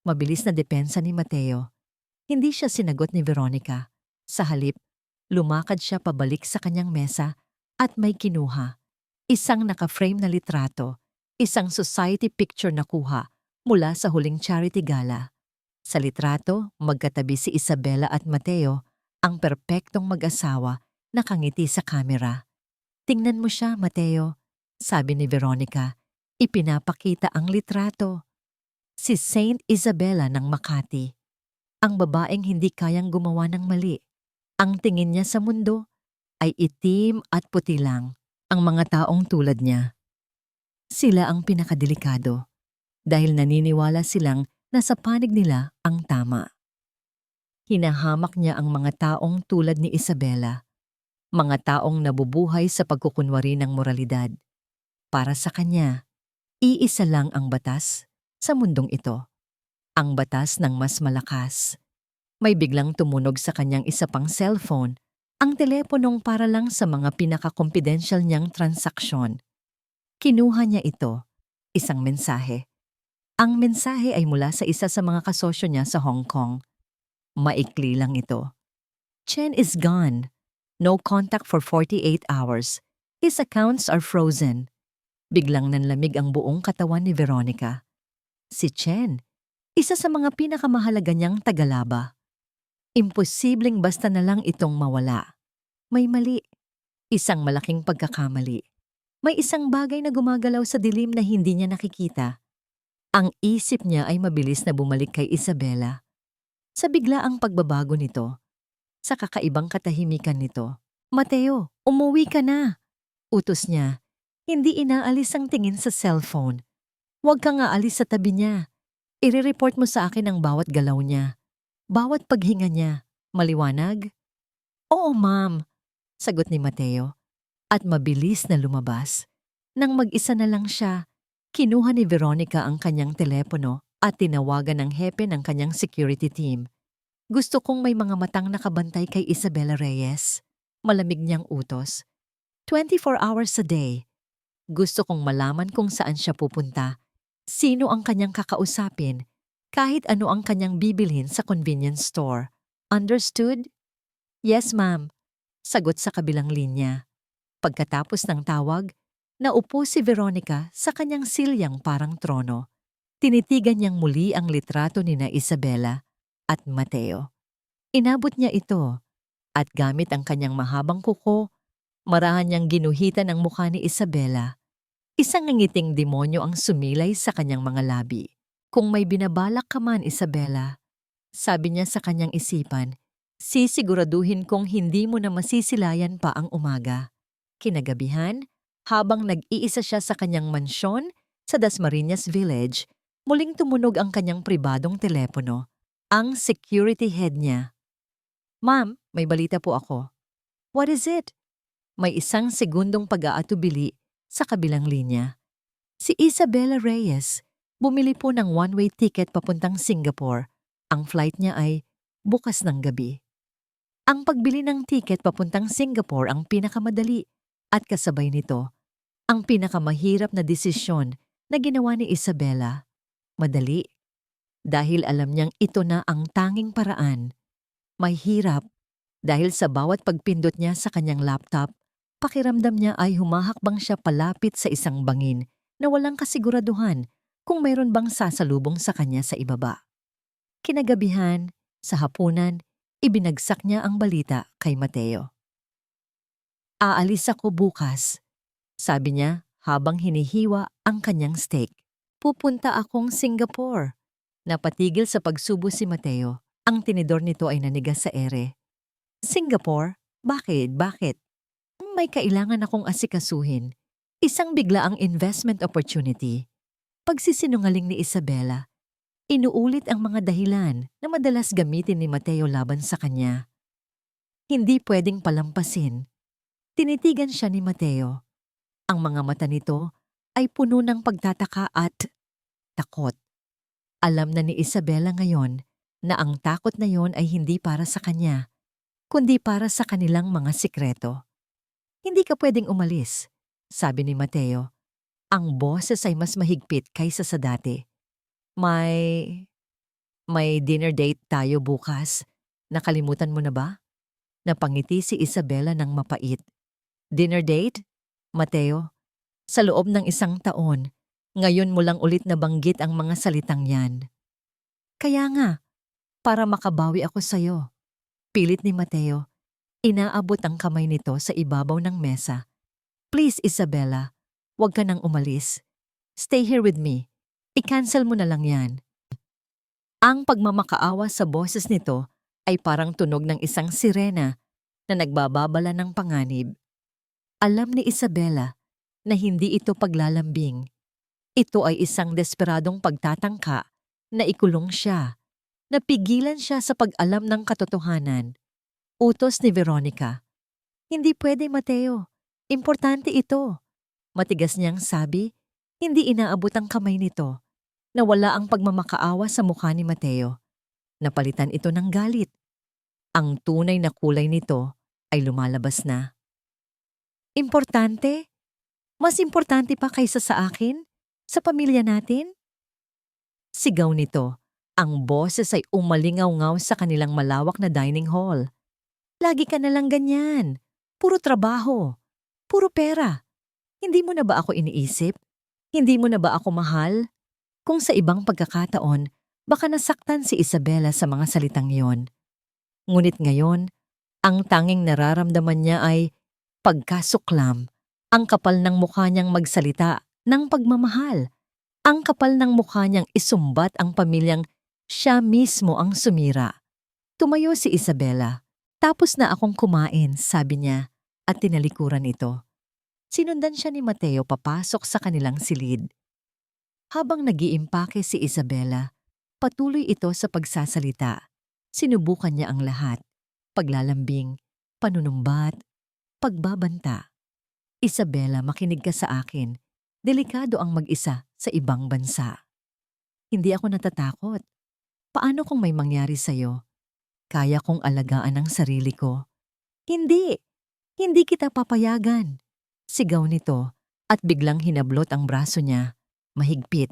Mabilis na depensa ni Mateo. Hindi siya sinagot ni Veronica. Sa halip, lumakad siya pabalik sa kanyang mesa at may kinuha. Isang naka-frame na litrato, isang society picture na kuha mula sa huling charity gala. Sa litrato, magkatabi si Isabela at Mateo, ang perpektong mag-asawa, nakangiti sa kamera. Tingnan mo siya, Mateo, sabi ni Veronica. Ipinapakita ang litrato. Si Saint Isabela ng Makati. Ang babaeng hindi kayang gumawa ng mali. Ang tingin niya sa mundo ay itim at puti lang, ang mga taong tulad niya. Sila ang pinakadelikado dahil naniniwala silang nasa panig nila ang tama. Hinahamak niya ang mga taong tulad ni Isabela, mga taong nabubuhay sa pagkukunwari ng moralidad. Para sa kanya, iisa lang ang batas sa mundong ito. Ang batas ng mas malakas. May biglang tumunog sa kanyang isa pang cellphone, ang teleponong para lang sa mga pinaka-confidential niyang transaksyon. Kinuha niya ito, isang mensahe. Ang mensahe ay mula sa isa sa mga kasosyo niya sa Hong Kong. Maikli lang ito. Chen is gone. No contact for 48 hours. His accounts are frozen. Biglang nanlamig ang buong katawan ni Veronica. Si Chen, isa sa mga pinakamahalaga niyang tagalaba. Imposibleng basta na lang itong mawala. May mali. Isang malaking pagkakamali. May isang bagay na gumagalaw sa dilim na hindi niya nakikita. Ang isip niya ay mabilis na bumalik kay Isabela. Sa biglaang pagbabago nito, sa kakaibang katahimikan nito, Mateo, umuwi ka na. Utos niya, hindi inaalis ang tingin sa cellphone. Huwag kang aalis sa tabi niya. I-report mo sa akin ang bawat galaw niya. Bawat paghinga niya. Maliwanag? Oo, ma'am, sagot ni Mateo. At mabilis na lumabas. Nang mag-isa na lang siya, kinuha ni Veronica ang kanyang telepono at tinawagan ng hepe ng kanyang security team. Gusto kong may mga matang nakabantay kay Isabela Reyes. Malamig niyang utos. 24 hours a day. Gusto kong malaman kung saan siya pupunta. Sino ang kanyang kakausapin, kahit ano ang kanyang bibilhin sa convenience store. Understood? Yes, ma'am. Sagot sa kabilang linya. Pagkatapos ng tawag, naupo si Veronica sa kanyang silyang parang trono. Tinitigan niyang muli ang litrato ni na Isabela at Mateo. Inabot niya ito at gamit ang kanyang mahabang kuko, marahan niyang ginuhitan ang mukha ni Isabela. Isang ngiting demonyo ang sumilay sa kanyang mga labi. Kung may binabalak ka man, Isabela, sabi niya sa kanyang isipan, sisiguraduhin kong hindi mo na masisilayan pa ang umaga. Kinagabihan, habang nag-iisa siya sa kanyang mansyon sa Dasmariñas Village, muling tumunog ang kanyang pribadong telepono. Ang security head niya. Ma'am, may balita po ako. What is it? May isang segundong pag-aatubili sa kabilang linya. Si Isabela Reyes, bumili po ng one-way ticket papuntang Singapore. Ang flight niya ay bukas ng gabi. Ang pagbili ng ticket papuntang Singapore ang pinakamadali at kasabay nito, ang pinakamahirap na desisyon na ginawa ni Isabela. Madali. Dahil alam niyang ito na ang tanging paraan. May hirap dahil sa bawat pagpindot niya sa kanyang laptop, pakiramdam niya ay humahakbang siya palapit sa isang bangin na walang kasiguraduhan kung mayroon bang sasalubong sa kanya sa ibaba. Kinagabihan, Sa hapunan, ibinagsak niya ang balita kay Mateo. "Aalis ako bukas," sabi niya habang hinihiwa ang kanyang steak. "Pupunta akong Singapore." Napatigil sa pagsubo si Mateo. Ang tinidor nito ay nanigas sa ere. "Singapore? Bakit? Bakit?" "May kailangan akong asikasuhin. Isang biglaang investment opportunity." Pagsisinungaling ni Isabela. Inuulit ang mga dahilan na madalas gamitin ni Mateo laban sa kanya. Hindi pwedeng palampasin. Tinitigan siya ni Mateo. Ang mga mata nito ay puno ng pagtataka at takot. Alam na ni Isabela ngayon na ang takot na yon ay hindi para sa kanya, kundi para sa kanilang mga sikreto. "Hindi ka pwedeng umalis," sabi ni Mateo. Ang boses ay mas mahigpit kaysa sa dati. May dinner date tayo bukas. Nakalimutan mo na ba?" Napangiti si Isabela ng mapait. "Dinner date? Mateo, sa loob ng 1 taon, ngayon mo lang ulit nabanggit ang mga salitang yan." "Kaya nga, para makabawi ako sa'yo." Pilit ni Mateo. Inaabot ang kamay nito sa ibabaw ng mesa. "Please, Isabela, huwag ka nang umalis. Stay here with me. I-cancel mo na lang yan." Ang pagmamakaawa sa boses nito ay parang tunog ng isang sirena na nagbababala ng panganib. Alam ni Isabela na hindi ito paglalambing. Ito ay isang desperadong pagtatangka na ikulong siya. Napigilan siya sa pag-alam ng katotohanan. Utos ni Veronica. "Hindi pwede, Mateo. Importante ito." Matigas niyang sabi, hindi inaabot ang kamay nito. Nawala ang pagmamakaawa sa mukha ni Mateo. Napalitan ito ng galit. Ang tunay na kulay nito ay lumalabas na. "Importante? Mas importante pa kaysa sa akin? Sa pamilya natin?" Sigaw nito. Ang boses ay umalingaw-ngaw sa kanilang malawak na dining hall. "Lagi ka na lang ganyan. Puro trabaho. Puro pera. Hindi mo na ba ako iniisip? Hindi mo na ba ako mahal?" Kung sa ibang pagkakataon, baka nasaktan si Isabela sa mga salitang yon. Ngunit ngayon, ang tanging nararamdaman niya ay pagkasuklam. Ang kapal ng mukha niyang magsalita ng pagmamahal. Ang kapal ng mukha niyang isumbat ang pamilyang siya mismo ang sumira. Tumayo si Isabela. "Tapos na akong kumain," sabi niya, at tinalikuran ito. Sinundan siya ni Mateo papasok sa kanilang silid. Habang nag-iimpake si Isabela, patuloy ito sa pagsasalita. Sinubukan niya ang lahat. Paglalambing, panunumbat, pagbabanta. "Isabela, makinig ka sa akin. Delikado ang mag-isa sa ibang bansa." "Hindi ako natatakot. Paano kung may mangyari sa'yo? Kaya kong alagaan ang sarili ko." "Hindi! Hindi kita papayagan!" Sigaw nito at biglang hinablot ang braso niya. Mahigpit,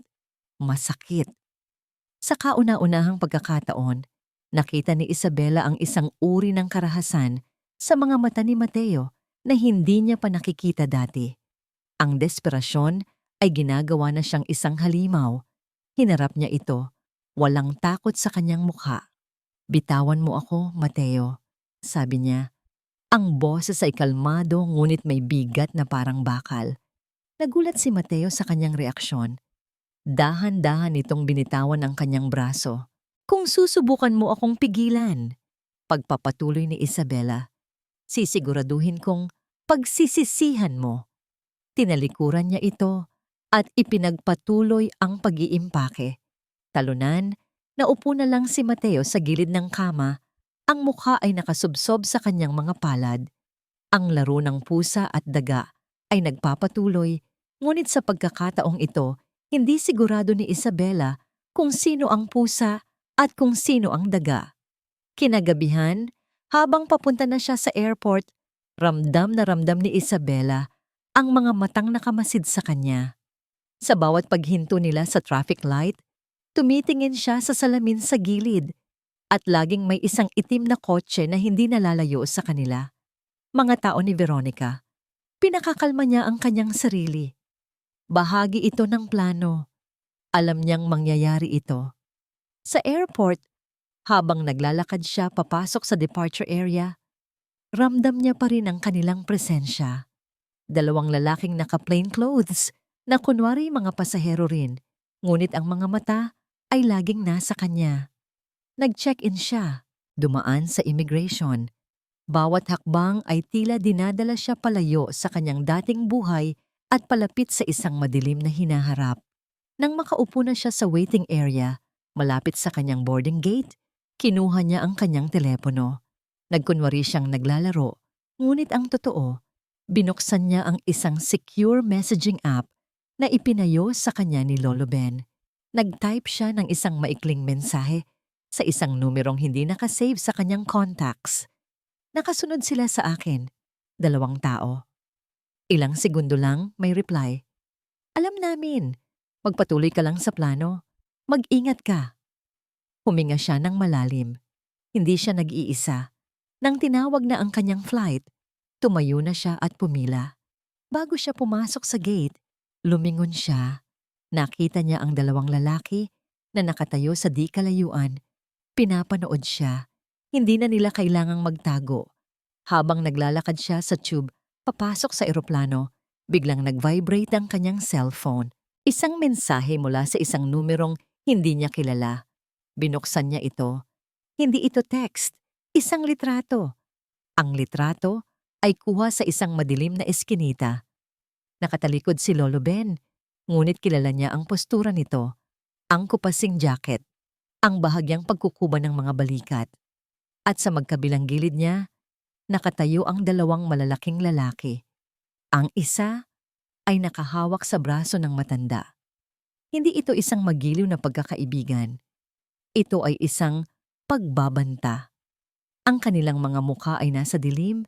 masakit. Sa kauna-unahang pagkakataon, nakita ni Isabela ang isang uri ng karahasan sa mga mata ni Mateo na hindi niya pa nakikita dati. Ang desperasyon ay ginagawa na siyang isang halimaw. Hinarap niya ito, walang takot sa kanyang mukha. "Bitawan mo ako, Mateo," sabi niya. Ang boses ay kalmado ngunit may bigat na parang bakal. Nagulat si Mateo sa kanyang reaksyon. Dahan-dahan itong binitawan ang kanyang braso. "Kung susubukan mo akong pigilan," pagpapatuloy ni Isabela, "sisiguraduhin kong pagsisisihan mo." Tinalikuran niya ito at ipinagpatuloy ang pag-iimpake. Talunan, naupo na lang si Mateo sa gilid ng kama. Ang mukha ay nakasubsob sa kanyang mga palad. Ang laro ng pusa at daga ay nagpapatuloy, ngunit sa pagkakataong ito, hindi sigurado ni Isabela kung sino ang pusa at kung sino ang daga. Kinagabihan, habang papunta na siya sa airport, ramdam na ramdam ni Isabela ang mga matang nakamasid sa kanya. Sa bawat paghinto nila sa traffic light, tumitingin siya sa salamin sa gilid at laging may isang itim na kotse na hindi nalalayo sa kanila. Mga tao ni Veronica. Pinakakalma niya ang kanyang sarili. Bahagi ito ng plano. Alam niyang mangyayari ito. Sa airport, Habang naglalakad siya papasok sa departure area, ramdam niya pa rin ang kanilang presensya. Dalawang lalaking naka-plain clothes na kunwari mga pasahero rin, ngunit ang mga mata ay laging nasa kanya. Nag-check-in siya, dumaan sa immigration. Bawat hakbang ay tila dinadala siya palayo sa kanyang dating buhay at palapit sa isang madilim na hinaharap. Nang makaupo na siya sa waiting area, malapit sa kanyang boarding gate, kinuha niya ang kanyang telepono. Nagkunwari siyang naglalaro, ngunit ang totoo, binuksan niya ang isang secure messaging app na ipinayo sa kanya ni Lolo Ben. Nag-type siya ng isang maikling mensahe sa isang numerong hindi nakasave sa kanyang contacts. Nakasunod sila sa akin, 2 tao. Ilang segundo lang may reply. Alam namin, magpatuloy ka lang sa plano. Mag-ingat ka. Huminga siya ng malalim. Hindi siya nag-iisa. Nang tinawag na ang kanyang flight, tumayo na siya at pumila. Bago siya pumasok sa gate, lumingon siya. Nakita niya ang 2 lalaki na nakatayo sa di kalayuan. Pinapanood siya. Hindi na nila kailangang magtago. Habang naglalakad siya sa tube, papasok sa eroplano, biglang nag-vibrate ang kanyang cellphone. Isang mensahe mula sa isang numerong hindi niya kilala. Binuksan niya ito. Hindi ito text, isang litrato. Ang litrato ay kuha sa isang madilim na eskinita. Nakatalikod si Lolo Ben, ngunit kilala niya ang postura nito. Ang kupasing jacket, ang bahagyang pagkukuba ng mga balikat. At sa magkabilang gilid niya, nakatayo ang 2 malalaking lalaki. Ang isa ay nakahawak sa braso ng matanda. Hindi ito isang magiliw na pagkakaibigan. Ito ay isang pagbabanta. Ang kanilang mga mukha ay nasa dilim,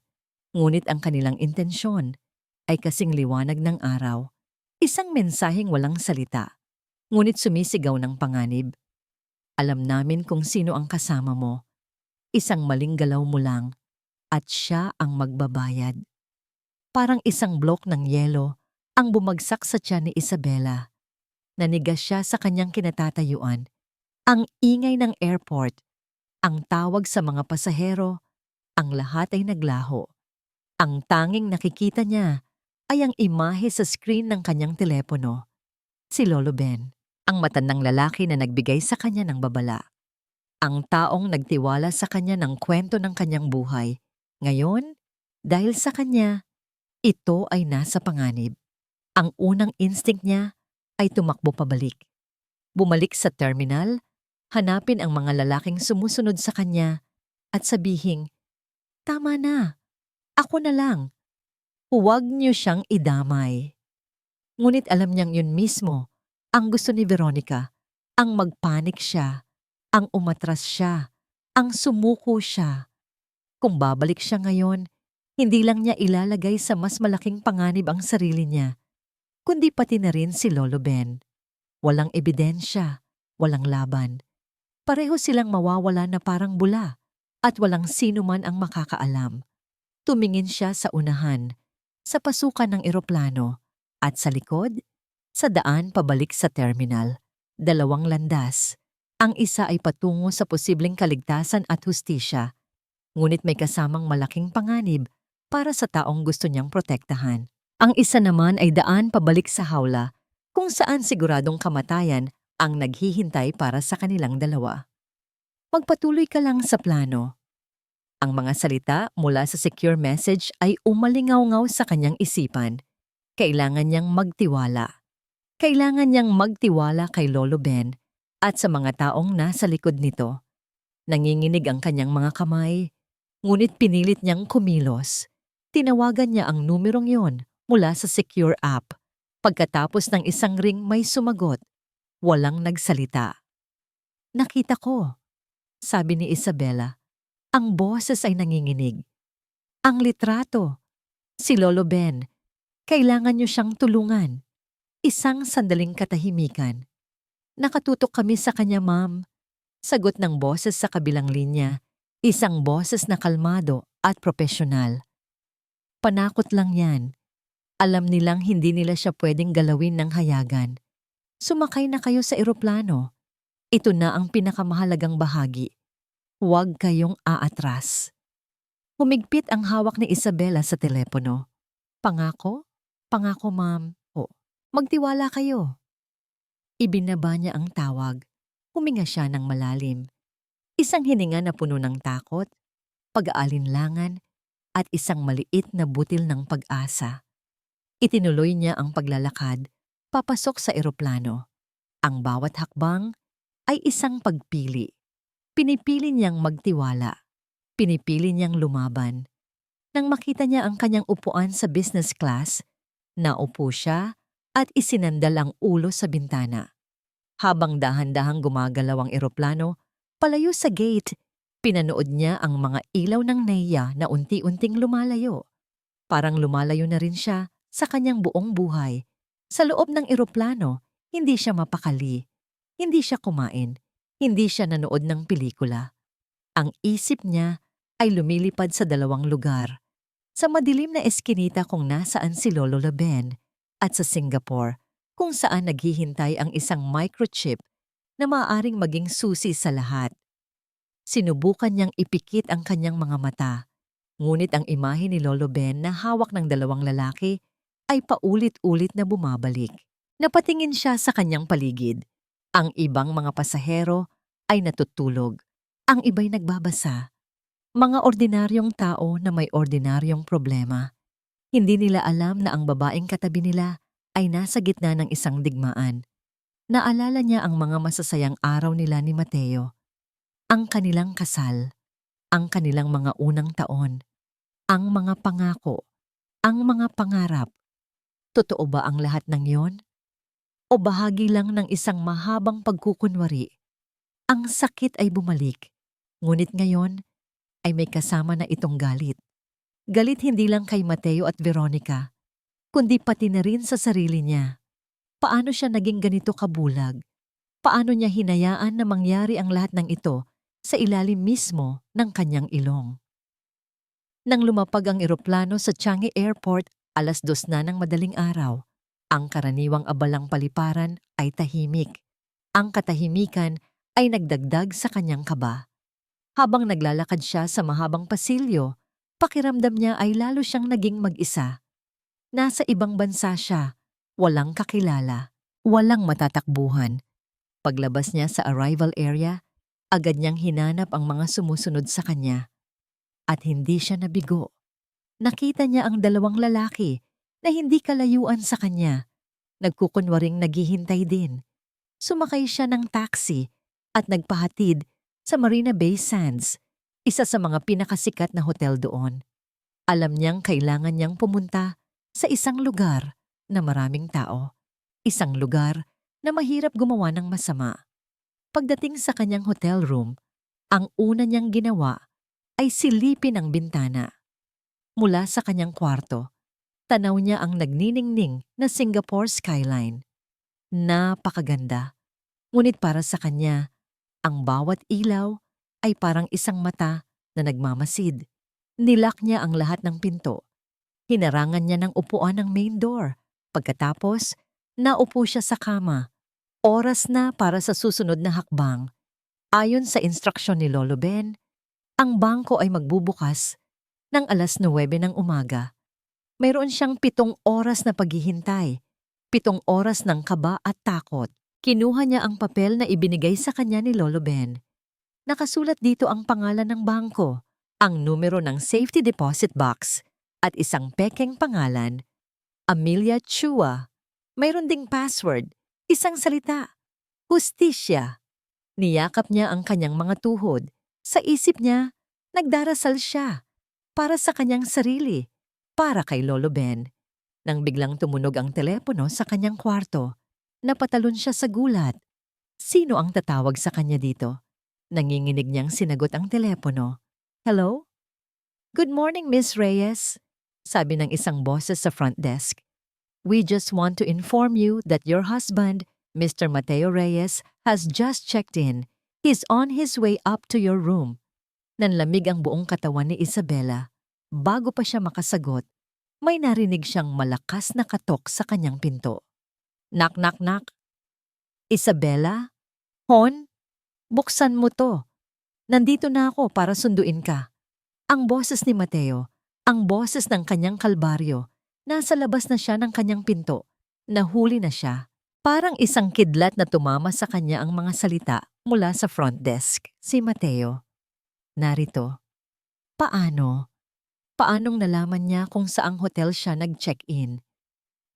ngunit ang kanilang intensyon ay kasing liwanag ng araw. Isang mensaheng walang salita, ngunit sumisigaw ng panganib. Alam namin kung sino ang kasama mo. Isang maling galaw mo lang, at siya ang magbabayad. Parang isang blok ng yelo ang bumagsak sa tiyan ni Isabela. Nanigas siya sa kanyang kinatatayuan. Ang ingay ng airport, ang tawag sa mga pasahero, ang lahat ay naglaho. Ang tanging nakikita niya ay ang imahe sa screen ng kanyang telepono. Si Lolo Ben, ang matandang lalaki na nagbigay sa kanya ng babala. Ang taong nagtiwala sa kanya ng kwento ng kanyang buhay. Ngayon, dahil sa kanya, ito ay nasa panganib. Ang unang instinct niya ay tumakbo pabalik. Bumalik sa terminal, hanapin ang mga lalaking sumusunod sa kanya at sabihing, "Tama na, ako na lang. Huwag niyo siyang idamay." Ngunit alam niyang yun mismo ang gusto ni Veronica, ang magpanik siya, ang umatras siya, ang sumuko siya. Kung babalik siya ngayon, hindi lang niya ilalagay sa mas malaking panganib ang sarili niya, kundi pati na rin si Lolo Ben. Walang ebidensya, walang laban. Pareho silang mawawala na parang bula at walang sino man ang makakaalam. Tumingin siya sa unahan, sa pasukan ng eroplano, at sa likod, sa daan pabalik sa terminal. 2 landas. Ang isa ay patungo sa posibleng kaligtasan at hustisya, ngunit may kasamang malaking panganib para sa taong gusto niyang protektahan. Ang isa naman ay daan pabalik sa hawla, kung saan siguradong kamatayan ang naghihintay para sa kanilang dalawa. Magpatuloy ka lang sa plano. Ang mga salita mula sa secure message ay umalingaw-ngaw sa kanyang isipan. Kailangan niyang magtiwala. Kailangan niyang magtiwala kay Lolo Ben at sa mga taong nasa likod nito. Nanginginig ang kanyang mga kamay, ngunit pinilit niyang kumilos. Tinawagan niya ang numerong yon mula sa secure app. Pagkatapos ng isang ring may sumagot, walang nagsalita. "Nakita ko," sabi ni Isabela. Ang boses ay nanginginig. "Ang litrato. Si Lolo Ben. Kailangan niyo siyang tulungan." Isang sandaling katahimikan. "Nakatutok kami sa kanya, ma'am." Sagot ng boses sa kabilang linya. Isang boses na kalmado at propesyonal. "Panakot lang yan. Alam nilang hindi nila siya pwedeng galawin ng hayagan. Sumakay na kayo sa eroplano. Ito na ang pinakamahalagang bahagi. Huwag kayong aatras. Humigpit ang hawak ni Isabela sa telepono. Pangako? Pangako, ma'am. O, magtiwala kayo. Ibinaba niya ang tawag. Huminga siya ng malalim. Isang hininga na puno ng takot, pag-aalinlangan, at isang maliit na butil ng pag-asa. Itinuloy niya ang paglalakad, papasok sa eroplano. Ang bawat hakbang ay isang pagpili. Pinipili niyang magtiwala. Pinipili niyang lumaban. Nang makita niya ang kanyang upuan sa business class, naupo siya at isinandal ang ulo sa bintana. Habang dahan-dahang gumagalaw ang eroplano, palayo sa gate, pinanood niya ang mga ilaw ng NEA na unti-unting lumalayo. Parang lumalayo na rin siya sa kanyang buong buhay. Sa loob ng eroplano, hindi siya mapakali. Hindi siya kumain. Hindi siya nanood ng pelikula. Ang isip niya ay lumilipad sa dalawang lugar. Sa madilim na eskinita kung nasaan si Lolo Laben at sa Singapore kung saan naghihintay ang isang microchip na maaaring maging susi sa lahat. Sinubukan niyang ipikit ang kanyang mga mata, ngunit ang imahe ni Lolo Ben na hawak ng dalawang lalaki ay paulit-ulit na bumabalik. Napatingin siya sa kanyang paligid. Ang ibang mga pasahero ay natutulog. Ang iba'y nagbabasa. Mga ordinaryong tao na may ordinaryong problema. Hindi nila alam na ang babaeng katabi nila ay nasa gitna ng isang digmaan. Naalala niya ang mga masasayang araw nila ni Mateo. Ang kanilang kasal, ang kanilang mga unang taon, ang mga pangako, ang mga pangarap. Totoo ba ang lahat ng yon? O bahagi lang ng isang mahabang pagkukunwari? Ang sakit ay bumalik, ngunit ngayon ay may kasama na itong galit. Galit hindi lang kay Mateo at Veronica, kundi pati na rin sa sarili niya. Paano siya naging ganito kabulag? Paano niya hinayaan na mangyari ang lahat ng ito sa ilalim mismo ng kanyang ilong? Nang lumapag ang eroplano sa Changi Airport, 2:00 na ng madaling araw, ang karaniwang abalang paliparan ay tahimik. Ang katahimikan ay nagdagdag sa kanyang kaba. Habang naglalakad siya sa mahabang pasilyo, pakiramdam niya ay lalo siyang naging mag-isa. Nasa ibang bansa siya, walang kakilala, walang matatakbuhan. Paglabas niya sa arrival area, agad niyang hinanap ang mga sumusunod sa kanya. At hindi siya nabigo. Nakita niya ang dalawang lalaki na hindi kalayuan sa kanya. Nagkukunwaring naghihintay din. Sumakay siya ng taxi at nagpahatid sa Marina Bay Sands, isa sa mga pinakasikat na hotel doon. Alam niyang kailangan niyang pumunta sa isang lugar na maraming tao. Isang lugar na mahirap gumawa ng masama. Pagdating sa kanyang hotel room, ang una niyang ginawa ay silipin ang bintana. Mula sa kanyang kwarto, tanaw niya ang nagniningning na Singapore skyline. Napakaganda. Ngunit para sa kanya, ang bawat ilaw ay parang isang mata na nagmamasid. Nilak niya ang lahat ng pinto. Hinarangan niya ng upuan ng main door. Pagkatapos, naupo siya sa kama. Oras na para sa susunod na hakbang. Ayon sa instruksyon ni Lolo Ben, ang bangko ay magbubukas ng 9:00 ng umaga. Mayroon siyang 7 oras na paghihintay. 7 oras ng kaba at takot. Kinuha niya ang papel na ibinigay sa kanya ni Lolo Ben. Nakasulat dito ang pangalan ng bangko, ang numero ng safety deposit box, at isang pekeng pangalan, Amelia Chua. Mayroon ding password, isang salita, Hustisya. Niyakap niya ang kanyang mga tuhod. Sa isip niya, nagdarasal siya para sa kanyang sarili, para kay Lolo Ben. Nang biglang tumunog ang telepono sa kanyang kwarto, napatalon siya sa gulat. Sino ang tatawag sa kanya dito? Nanginginig niyang sinagot ang telepono. Hello? Good morning, Miss Reyes, sabi ng isang boses sa front desk. We just want to inform you that your husband, Mr. Mateo Reyes, has just checked in. He's on his way up to your room. Nanlamig ang buong katawan ni Isabela. Bago pa siya makasagot, may narinig siyang malakas na katok sa kanyang pinto. Knock, knock, knock. Isabela? Hon? Buksan mo to. Nandito na ako para sunduin ka. Ang boses ni Mateo, ang boses ng kanyang kalbaryo, nasa labas na siya ng kanyang pinto. Nahuli na siya. Parang isang kidlat na tumama sa kanya ang mga salita mula sa front desk. Si Mateo. Narito. Paano? Paanong nalaman niya kung saang hotel siya nag-check-in?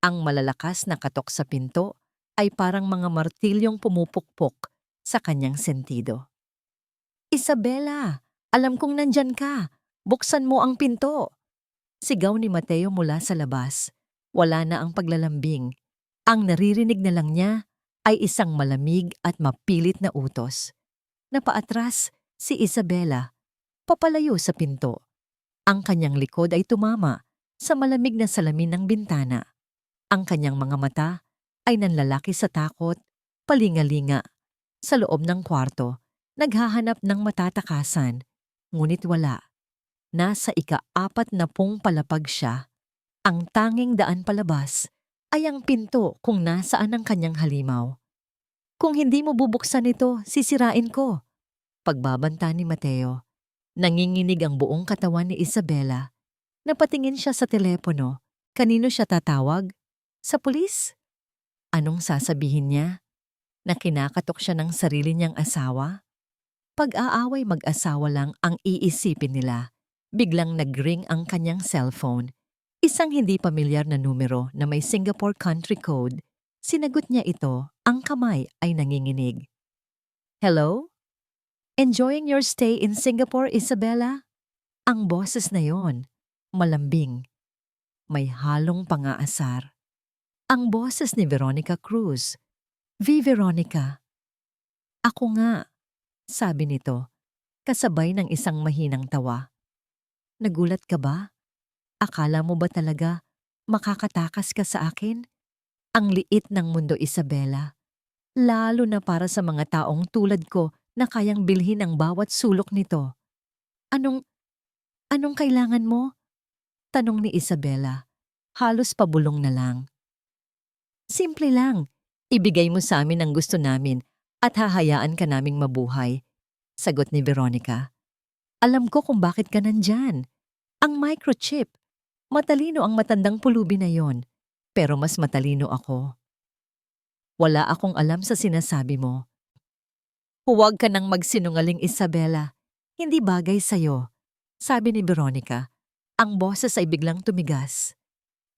Ang malalakas na katok sa pinto ay parang mga martilyong pumupukpok sa kanyang sentido. Isabela, alam kong nandyan ka. Buksan mo ang pinto. Sigaw ni Mateo mula sa labas. Wala na ang paglalambing. Ang naririnig na lang niya ay isang malamig at mapilit na utos. Napaatras si Isabela, papalayo sa pinto. Ang kanyang likod ay tumama sa malamig na salamin ng bintana. Ang kanyang mga mata ay nanlalaki sa takot, palingalinga. Sa loob ng kwarto, naghahanap ng matatakasan, ngunit wala. Nasa ika-40 palapag siya. Ang tanging daan palabas ay ang pinto kung nasaan ang kanyang halimaw. Kung hindi mo bubuksan ito, sisirain ko. Pagbabanta ni Mateo. Nanginginig ang buong katawan ni Isabela. Napatingin siya sa telepono. Kanino siya tatawag? Sa pulis? Anong sasabihin niya? Na kinakatok siya ng sarili niyang asawa? Pag-aaway mag-asawa lang ang iisipin nila. Biglang nag-ring ang kanyang cellphone. Isang hindi pamilyar na numero na may Singapore country code. Sinagot niya ito, ang kamay ay nanginginig. Hello? Enjoying your stay in Singapore, Isabela? Ang boses na yon, malambing. May halong pang-aasar. Ang boses ni Veronica Cruz. V. Veronica. Ako nga, sabi nito, kasabay ng isang mahinang tawa. Nagulat ka ba? Akala mo ba talaga makakatakas ka sa akin? Ang liit ng mundo, Isabela. Lalo na para sa mga taong tulad ko na kayang bilhin ang bawat sulok nito. Anong kailangan mo? Tanong ni Isabela. Halos pabulong na lang. Simple lang. Ibigay mo sa amin ang gusto namin at hahayaan ka naming mabuhay. Sagot ni Veronica. Alam ko kung bakit ka nandyan. Ang microchip. Matalino ang matandang pulubi na yon. Pero mas matalino ako. Wala akong alam sa sinasabi mo. Huwag ka nang magsinungaling, Isabela. Hindi bagay sa'yo. Sabi ni Veronica. Ang boses ay biglang tumigas.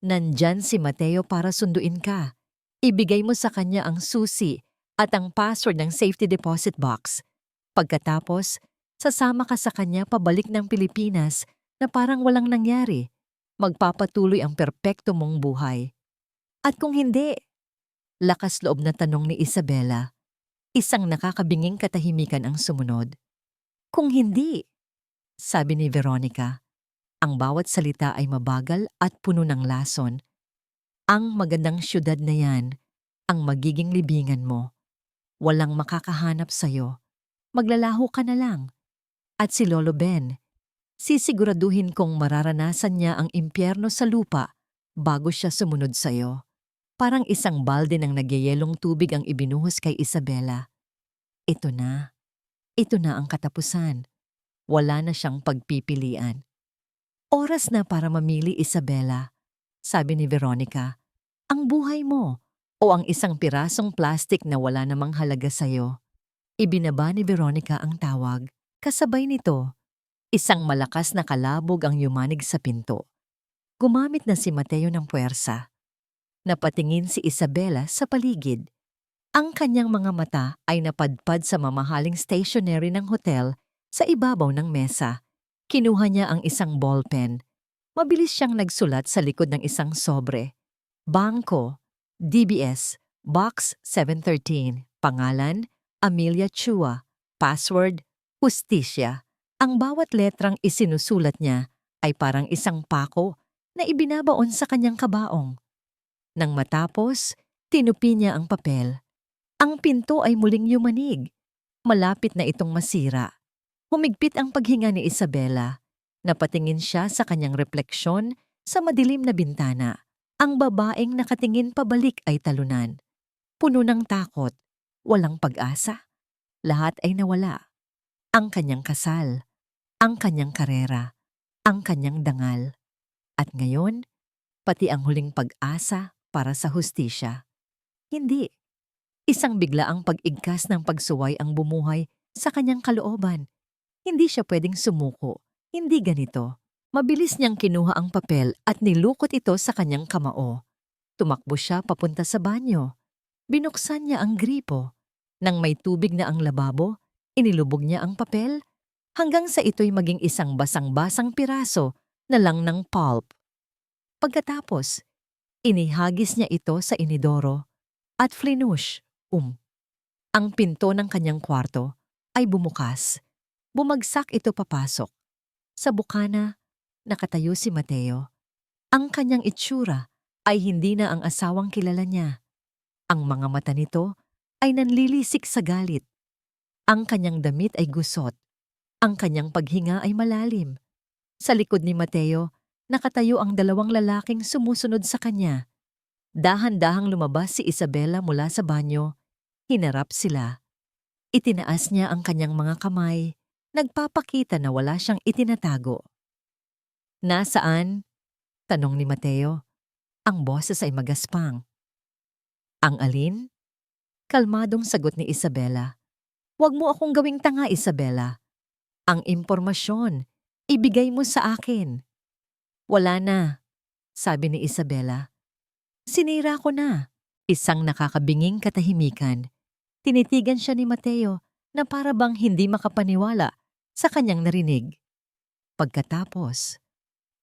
Nandyan si Mateo para sunduin ka. Ibigay mo sa kanya ang susi at ang password ng safety deposit box. Pagkatapos, sasama ka sa kanya pabalik ng Pilipinas na parang walang nangyari. Magpapatuloy ang perpekto mong buhay. At kung hindi? Lakas loob na tanong ni Isabela. Isang nakakabinging katahimikan ang sumunod. Kung hindi, sabi ni Veronica. Ang bawat salita ay mabagal at puno ng lason. Ang magandang syudad na yan, ang magiging libingan mo. Walang makakahanap sa'yo. Maglalaho ka na lang. At si Lolo Ben, sisiguraduhin kong mararanasan niya ang impyerno sa lupa bago siya sumunod sa'yo. Parang isang balde ng nagyayelong tubig ang ibinuhos kay Isabela. Ito na. Ito na ang katapusan. Wala na siyang pagpipilian. Oras na para mamili, Isabela, sabi ni Veronica. Ang buhay mo o ang isang pirasong plastik na wala namang halaga sa'yo. Ibinaba ni Veronica ang tawag. Kasabay nito, isang malakas na kalabog ang yumanig sa pinto. Gumamit na si Mateo ng puwersa. Napatingin si Isabela sa paligid. Ang kanyang mga mata ay napadpad sa mamahaling stationery ng hotel sa ibabaw ng mesa. Kinuha niya ang isang ballpen. Mabilis siyang nagsulat sa likod ng isang sobre. Bangko, DBS, Box 713, pangalan, Amelia Chua, password, Justicia. Ang bawat letrang isinusulat niya ay parang isang pako na ibinabaon sa kanyang kabaong. Nang matapos, tinupi niya ang papel. Ang pinto ay muling yumanig. Malapit na itong masira. Humigpit ang paghinga ni Isabela. Napatingin siya sa kanyang refleksyon sa madilim na bintana. Ang babaeng nakatingin pabalik ay talunan. Puno ng takot, walang pag-asa. Lahat ay nawala. ang kanyang kasal, ang kanyang karera, ang kanyang dangal. At ngayon, pati ang huling pag-asa para sa hustisya. Hindi. Isang biglaang pag-igkas ng pagsuway ang bumuhay sa kanyang kalooban. Hindi siya pwedeng sumuko. Hindi ganito. Mabilis niyang kinuha ang papel at nilukot ito sa kanyang kamao. Tumakbo siya papunta sa banyo. Binuksan niya ang gripo. Nang may tubig na ang lababo, inilubog niya ang papel hanggang sa ito'y maging isang basang-basang piraso na lang ng pulp. Pagkatapos, inihagis niya ito sa inidoro at flinush. Ang pinto ng kanyang kwarto ay bumukas. Bumagsak ito papasok. Sa bukana, nakatayo si Mateo. Ang kanyang itsura ay hindi na ang asawang kilala niya. Ang mga mata nito ay nanlilisik sa galit. Ang kanyang damit ay gusot. Ang kanyang paghinga ay malalim. Sa likod ni Mateo, nakatayo ang dalawang lalaking sumusunod sa kanya. Dahan-dahang lumabas si Isabela mula sa banyo. Hinarap sila. Itinaas niya ang kanyang mga kamay, nagpapakita na wala siyang itinatago. Nasaan? Tanong ni Mateo. Ang boses ay magaspang. Ang alin? Kalmadong sagot ni Isabela. Huwag mo akong gawing tanga, Isabela. Ang impormasyon, ibigay mo sa akin. Wala na, sabi ni Isabela. Sinira ko na. Isang nakakabinging katahimikan. Tinitigan siya ni Mateo na para bang hindi makapaniwala sa kanyang narinig. Pagkatapos,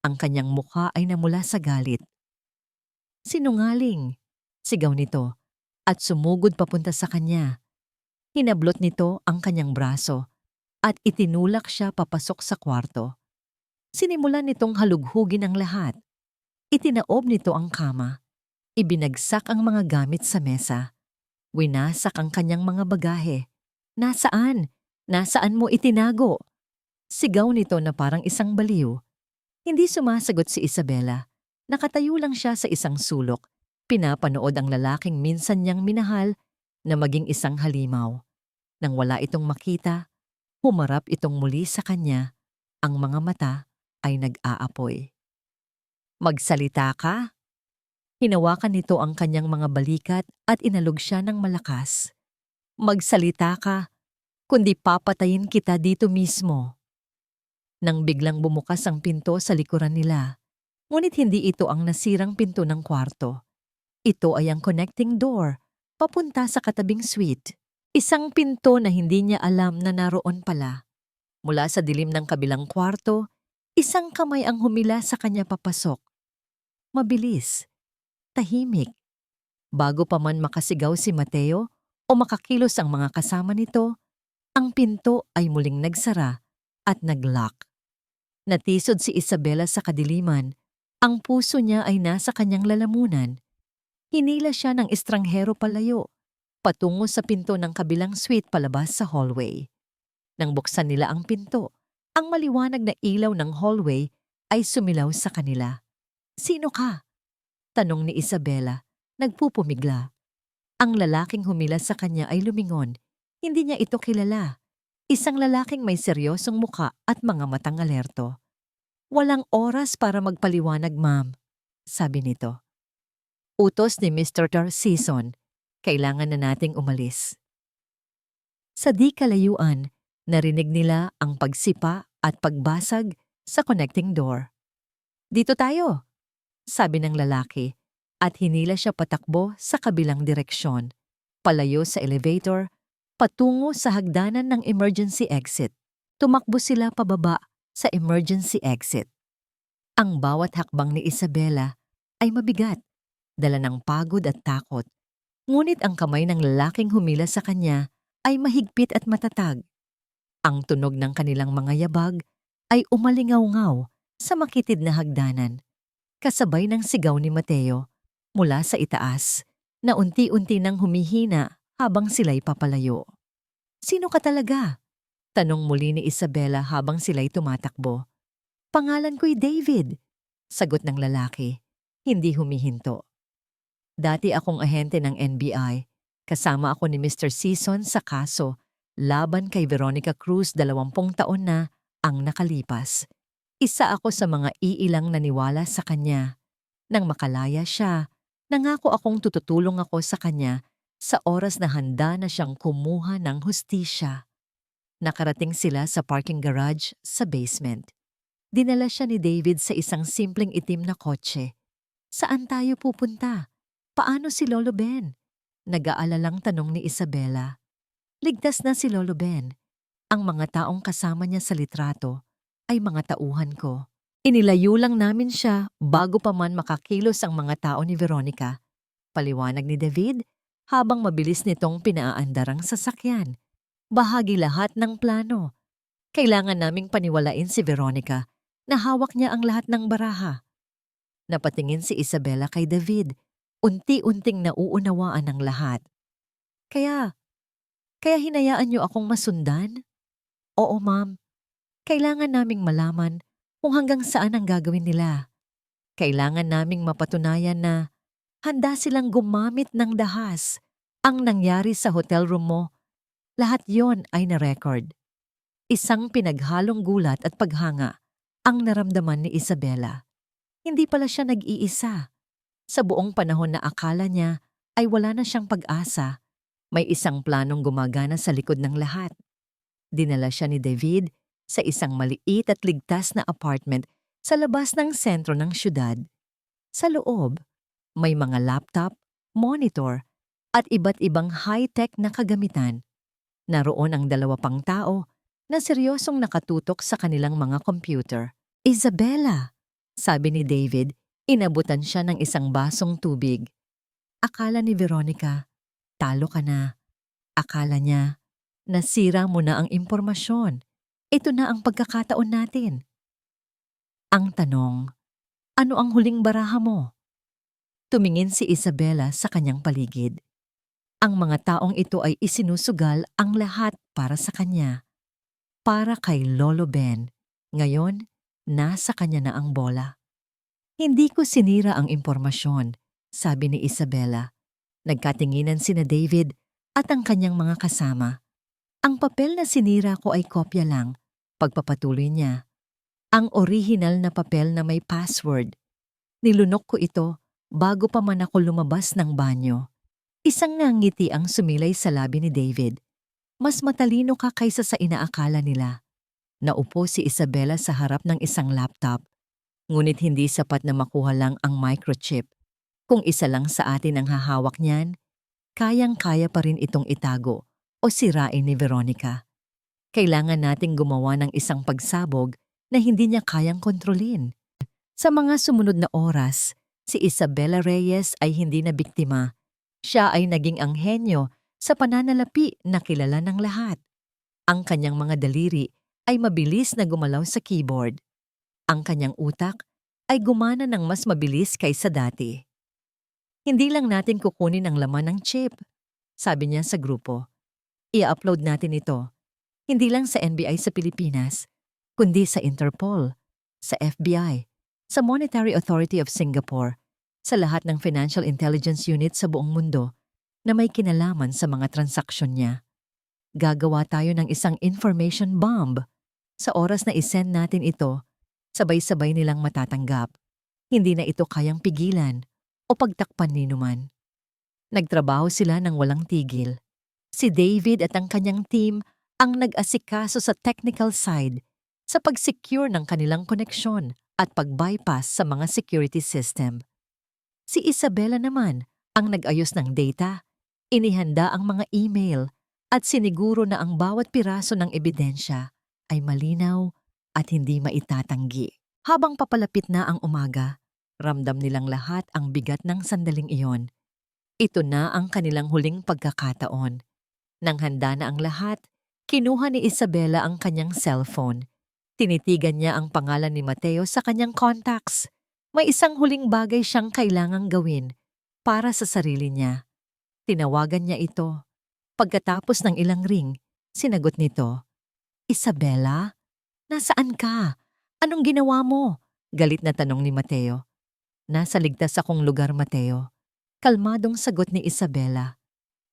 ang kanyang mukha ay namula sa galit. Sinungaling, sigaw nito at sumugod papunta sa kanya. Hinablot nito ang kanyang braso at itinulak siya papasok sa kwarto. Sinimulan nitong halughugin ang lahat. Itinaob nito ang kama. Ibinagsak ang mga gamit sa mesa. Winasak ang kanyang mga bagahe. Nasaan? Nasaan mo itinago? Sigaw nito na parang isang baliw. Hindi sumasagot si Isabela. Nakatayo lang siya sa isang sulok. Pinapanood ang lalaking minsan niyang minahal na maging isang halimaw. Nang wala itong makita, humarap itong muli sa kanya. Ang mga mata ay nag-aapoy. Magsalita ka? Hinawakan nito ang kanyang mga balikat at inalog siya ng malakas. Magsalita ka, kundi papatayin kita dito mismo. Nang biglang bumukas ang pinto sa likuran nila, ngunit hindi ito ang nasirang pinto ng kwarto. Ito ay ang connecting door, papunta sa katabing suite. Isang pinto na hindi niya alam na naroon pala. Mula sa dilim ng kabilang kwarto, isang kamay ang humila sa kanya papasok. Mabilis. Tahimik. Bago pa man makasigaw si Mateo o makakilos ang mga kasama nito, ang pinto ay muling nagsara at nag-lock. Natisod si Isabela sa kadiliman. Ang puso niya ay nasa kanyang lalamunan. Hinila siya ng estranghero palayo, patungo sa pinto ng kabilang suite palabas sa hallway. Nang buksan nila ang pinto, ang maliwanag na ilaw ng hallway ay sumilaw sa kanila. Sino ka? Tanong ni Isabela, nagpupumigla. Ang lalaking humila sa kanya ay lumingon. Hindi niya ito kilala. Isang lalaking may seryosong muka at mga matang alerto. Walang oras para magpaliwanag, ma'am, sabi nito. Utos ni Mr. Season, kailangan na nating umalis. Sa di kalayuan, narinig nila ang pagsipa at pagbasag sa connecting door. Dito tayo, sabi ng lalaki, at hinila siya patakbo sa kabilang direksyon, palayo sa elevator, patungo sa hagdanan ng emergency exit. Tumakbo sila pababa sa emergency exit. Ang bawat hakbang ni Isabela ay mabigat, dala ng pagod at takot. Ngunit ang kamay ng lalaking humila sa kanya ay mahigpit at matatag. Ang tunog ng kanilang mga yabag ay umalingaw-ngaw sa makitid na hagdanan. Kasabay ng sigaw ni Mateo mula sa itaas na unti-unti nang humihina habang sila'y papalayo. Sino ka talaga? Tanong muli ni Isabela habang sila'y tumatakbo. Pangalan ko'y David, sagot ng lalaki, hindi humihinto. Dati akong ahente ng NBI, kasama ako ni Mr. Season sa kaso Laban kay Veronica Cruz, 20 taon na ang nakalipas. Isa ako sa mga iilang naniwala sa kanya. Nang makalaya siya, nangako akong tututulong ako sa kanya sa oras na handa na siyang kumuha ng hustisya. Nakarating sila sa parking garage sa basement. Dinala siya ni David sa isang simpleng itim na kotse. Saan tayo pupunta? Paano si Lolo Ben? Nag-aalalang tanong ni Isabela. Ligtas na si Lolo Ben. Ang mga taong kasama niya sa litrato ay mga tauhan ko. Inilayo lang namin siya bago pa man makakilos ang mga tao ni Veronica. Paliwanag ni David habang mabilis nitong pinaaandar ang sasakyan. Bahagi lahat ng plano. Kailangan naming paniwalain si Veronica na hawak niya ang lahat ng baraha. Napatingin si Isabela kay David. Unti-unting nauunawaan ang lahat. Kaya hinayaan niyo akong masundan? Oo, ma'am. Kailangan naming malaman kung hanggang saan ang gagawin nila. Kailangan naming mapatunayan na handa silang gumamit ng dahas. Ang nangyari sa hotel room mo, lahat yon ay na-record. Isang pinaghalong gulat at paghanga ang naramdaman ni Isabela. Hindi pala siya nag-iisa. Sa buong panahon na akala niya ay wala na siyang pag-asa, may isang planong gumagana sa likod ng lahat. Dinala siya ni David sa isang maliit at ligtas na apartment sa labas ng sentro ng syudad. Sa loob, may mga laptop, monitor, at iba't ibang high-tech na kagamitan. Naroon ang 2 pang tao na seryosong nakatutok sa kanilang mga computer. Isabela, sabi ni David, inabutan siya ng isang basong tubig. Akala ni Veronica, talo ka na. Akala niya, nasira mo na ang impormasyon. Ito na ang pagkakataon natin. Ang tanong, ano ang huling baraha mo? Tumingin si Isabela sa kanyang paligid. Ang mga taong ito ay isinusugal ang lahat para sa kanya. Para kay Lolo Ben. Ngayon, nasa kanya na ang bola. Hindi ko sinira ang impormasyon, sabi ni Isabela. Nagkatinginan sina David at ang kanyang mga kasama. Ang papel na sinira ko ay kopya lang, pagpapatuloy niya. Ang orihinal na papel na may password. Nilunok ko ito bago pa man ako lumabas ng banyo. Isang ngiti ang sumilay sa labi ni David. Mas matalino ka kaysa sa inaakala nila. Naupo si Isabela sa harap ng isang laptop. Ngunit hindi sapat na makuha lang ang microchip. Kung isa lang sa atin ang hahawak niyan, kayang-kaya pa rin itong itago o sirain ni Veronica. Kailangan nating gumawa ng isang pagsabog na hindi niya kayang kontrolin. Sa mga sumunod na oras, si Isabela Reyes ay hindi na biktima. Siya ay naging anghenyo sa pananalapi na kilala ng lahat. Ang kanyang mga daliri ay mabilis na gumalaw sa keyboard. Ang kanyang utak ay gumana ng mas mabilis kaysa dati. Hindi lang natin kukunin ang laman ng chip, sabi niya sa grupo. I-upload natin ito, hindi lang sa NBI sa Pilipinas, kundi sa Interpol, sa FBI, sa Monetary Authority of Singapore, sa lahat ng financial intelligence unit sa buong mundo na may kinalaman sa mga transaksyon niya. Gagawa tayo ng isang information bomb. Sa oras na isend natin ito, sabay-sabay nilang matatanggap. Hindi na ito kayang pigilan o pagtakpan ni numan. Nagtrabaho sila ng walang tigil. Si David at ang kanyang team ang nag-asikaso sa technical side sa pag-secure ng kanilang koneksyon at pag-bypass sa mga security system. Si Isabela naman ang nag-ayos ng data, inihanda ang mga email at siniguro na ang bawat piraso ng ebidensya ay malinaw at hindi maitatanggi. Habang papalapit na ang umaga, ramdam nilang lahat ang bigat ng sandaling iyon. Ito na ang kanilang huling pagkakataon. Nang handa na ang lahat, kinuha ni Isabela ang kanyang cellphone. Tinitigan niya ang pangalan ni Mateo sa kanyang contacts. May isang huling bagay siyang kailangang gawin para sa sarili niya. Tinawagan niya ito. Pagkatapos ng ilang ring, sinagot nito, "Isabela? Nasaan ka? Anong ginawa mo?" Galit na tanong ni Mateo. "Nasa ligtas akong lugar, Mateo." Kalmadong sagot ni Isabela.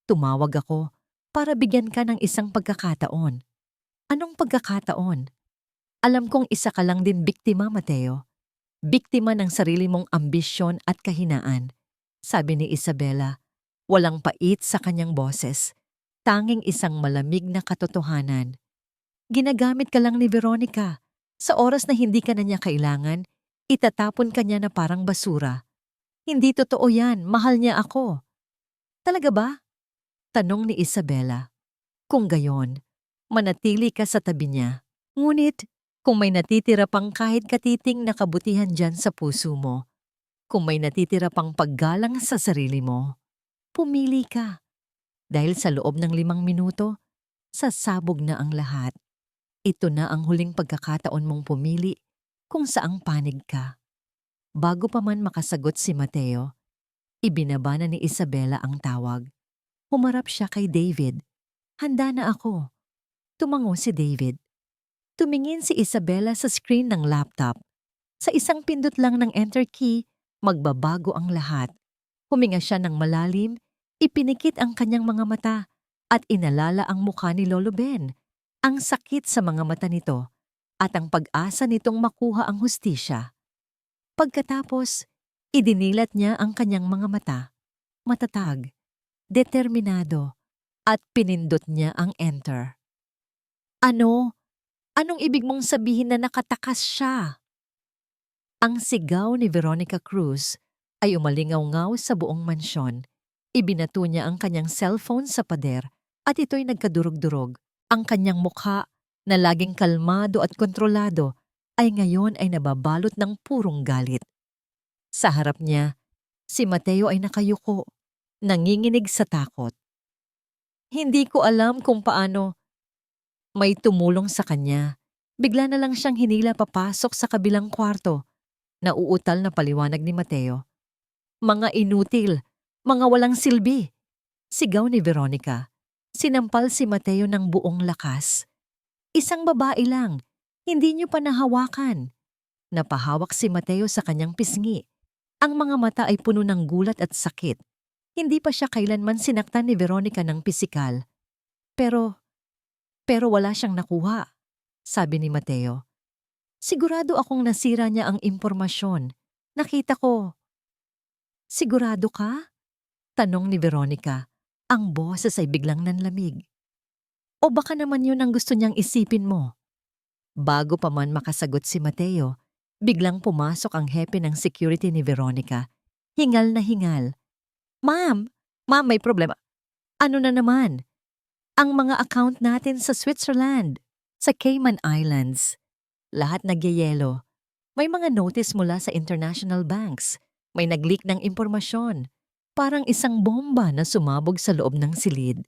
"Tumawag ako para bigyan ka ng isang pagkakataon. Anong pagkakataon? Alam kong isa ka lang din biktima, Mateo. Biktima ng sarili mong ambisyon at kahinaan. Sabi ni Isabela, walang pait sa kanyang boses. Tanging isang malamig na katotohanan. Ginagamit ka lang ni Veronica. Sa oras na hindi ka na niya kailangan, itatapon ka niya na parang basura. Hindi totoo yan, mahal niya ako. Talaga ba? Tanong ni Isabela. Kung gayon, manatili ka sa tabi niya. Ngunit, kung may natitira pang kahit katiting na kabutihan dyan sa puso mo, kung may natitira pang paggalang sa sarili mo, pumili ka. Dahil sa loob ng 5 minuto, sasabog na ang lahat. Ito na ang huling pagkakataon mong pumili kung saang panig ka. Bago pa man makasagot si Mateo, ibinaba na ni Isabela ang tawag. Humarap siya kay David. Handa na ako. Tumango si David. Tumingin si Isabela sa screen ng laptop. Sa isang pindot lang ng enter key, magbabago ang lahat. Huminga siya ng malalim, ipinikit ang kanyang mga mata at inalala ang mukha ni Lolo Ben. Ang sakit sa mga mata nito at ang pag-asa nitong makuha ang hustisya. Pagkatapos, idinilat niya ang kanyang mga mata. Matatag, determinado, at pinindot niya ang enter. Ano? Anong ibig mong sabihin na nakatakas siya? Ang sigaw ni Veronica Cruz ay umalingaw-ngaw sa buong mansyon. Ibinato niya ang kanyang cellphone sa pader at ito'y nagkadurog-durog. Ang kanyang mukha na laging kalmado at kontrolado ay ngayon ay nababalot ng purong galit. Sa harap niya, si Mateo ay nakayuko, nanginginig sa takot. Hindi ko alam kung paano. May tumulong sa kanya. Bigla na lang siyang hinila papasok sa kabilang kwarto. Nauutal na paliwanag ni Mateo. Mga inutil, mga walang silbi. Sigaw ni Veronica. Sinampal si Mateo ng buong lakas. Isang babae lang, hindi niyo pa nahawakan. Napahawak si Mateo sa kanyang pisngi. Ang mga mata ay puno ng gulat at sakit. Hindi pa siya kailanman sinaktan ni Veronica ng pisikal. Pero wala siyang nakuha, sabi ni Mateo. Sigurado akong nasira niya ang impormasyon. Nakita ko. Sigurado ka? Tanong ni Veronica. Ang boses ay biglang nanlamig. O baka naman yun ang gusto niyang isipin mo? Bago pa man makasagot si Mateo, biglang pumasok ang hepe ng security ni Veronica. Hingal na hingal. Ma'am, may problema. Ano na naman? Ang mga account natin sa Switzerland, sa Cayman Islands. Lahat nagyayelo. May mga notice mula sa international banks. May nag-leak ng impormasyon. Parang isang bomba na sumabog sa loob ng silid.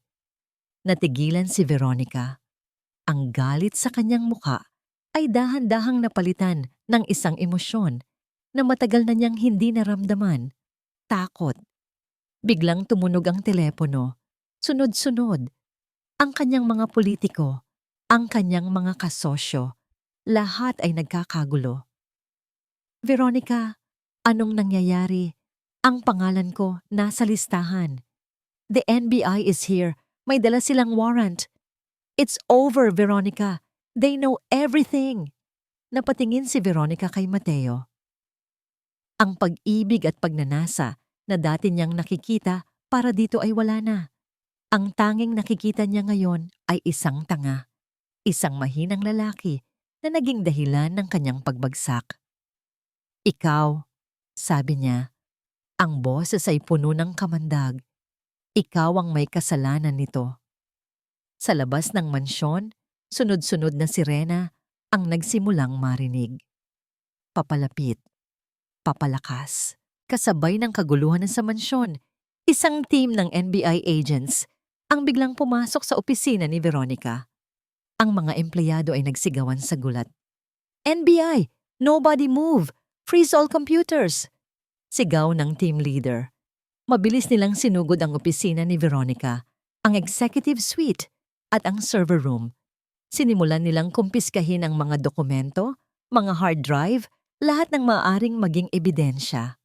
Natigilan si Veronica. Ang galit sa kanyang mukha ay dahan-dahang napalitan ng isang emosyon na matagal na niyang hindi naramdaman. Takot. Biglang tumunog ang telepono. Sunod-sunod. Ang kanyang mga politiko, ang kanyang mga kasosyo, lahat ay nagkakagulo. Veronica, anong nangyayari? Ang pangalan ko nasa listahan. The NBI is here. May dala silang warrant. It's over, Veronica. They know everything. Napatingin si Veronica kay Mateo. Ang pag-ibig at pagnanasa na dati niyang nakikita para dito ay wala na. Ang tanging nakikita niya ngayon ay isang tanga. Isang mahinang lalaki na naging dahilan ng kanyang pagbagsak. Ikaw, sabi niya. Ang boses ay puno ng kamandag. Ikaw ang may kasalanan nito. Sa labas ng mansyon, sunod-sunod na sirena ang nagsimulang marinig. Papalapit, papalakas, kasabay ng kaguluhan sa mansyon, isang team ng NBI agents ang biglang pumasok sa opisina ni Veronica. Ang mga empleyado ay nagsigawan sa gulat. NBI! Nobody move! Freeze all computers! Sigaw ng team leader. Mabilis nilang sinugod ang opisina ni Veronica, ang executive suite at ang server room. Sinimulan nilang kumpiskahin ang mga dokumento, mga hard drive, lahat ng maaaring maging ebidensya.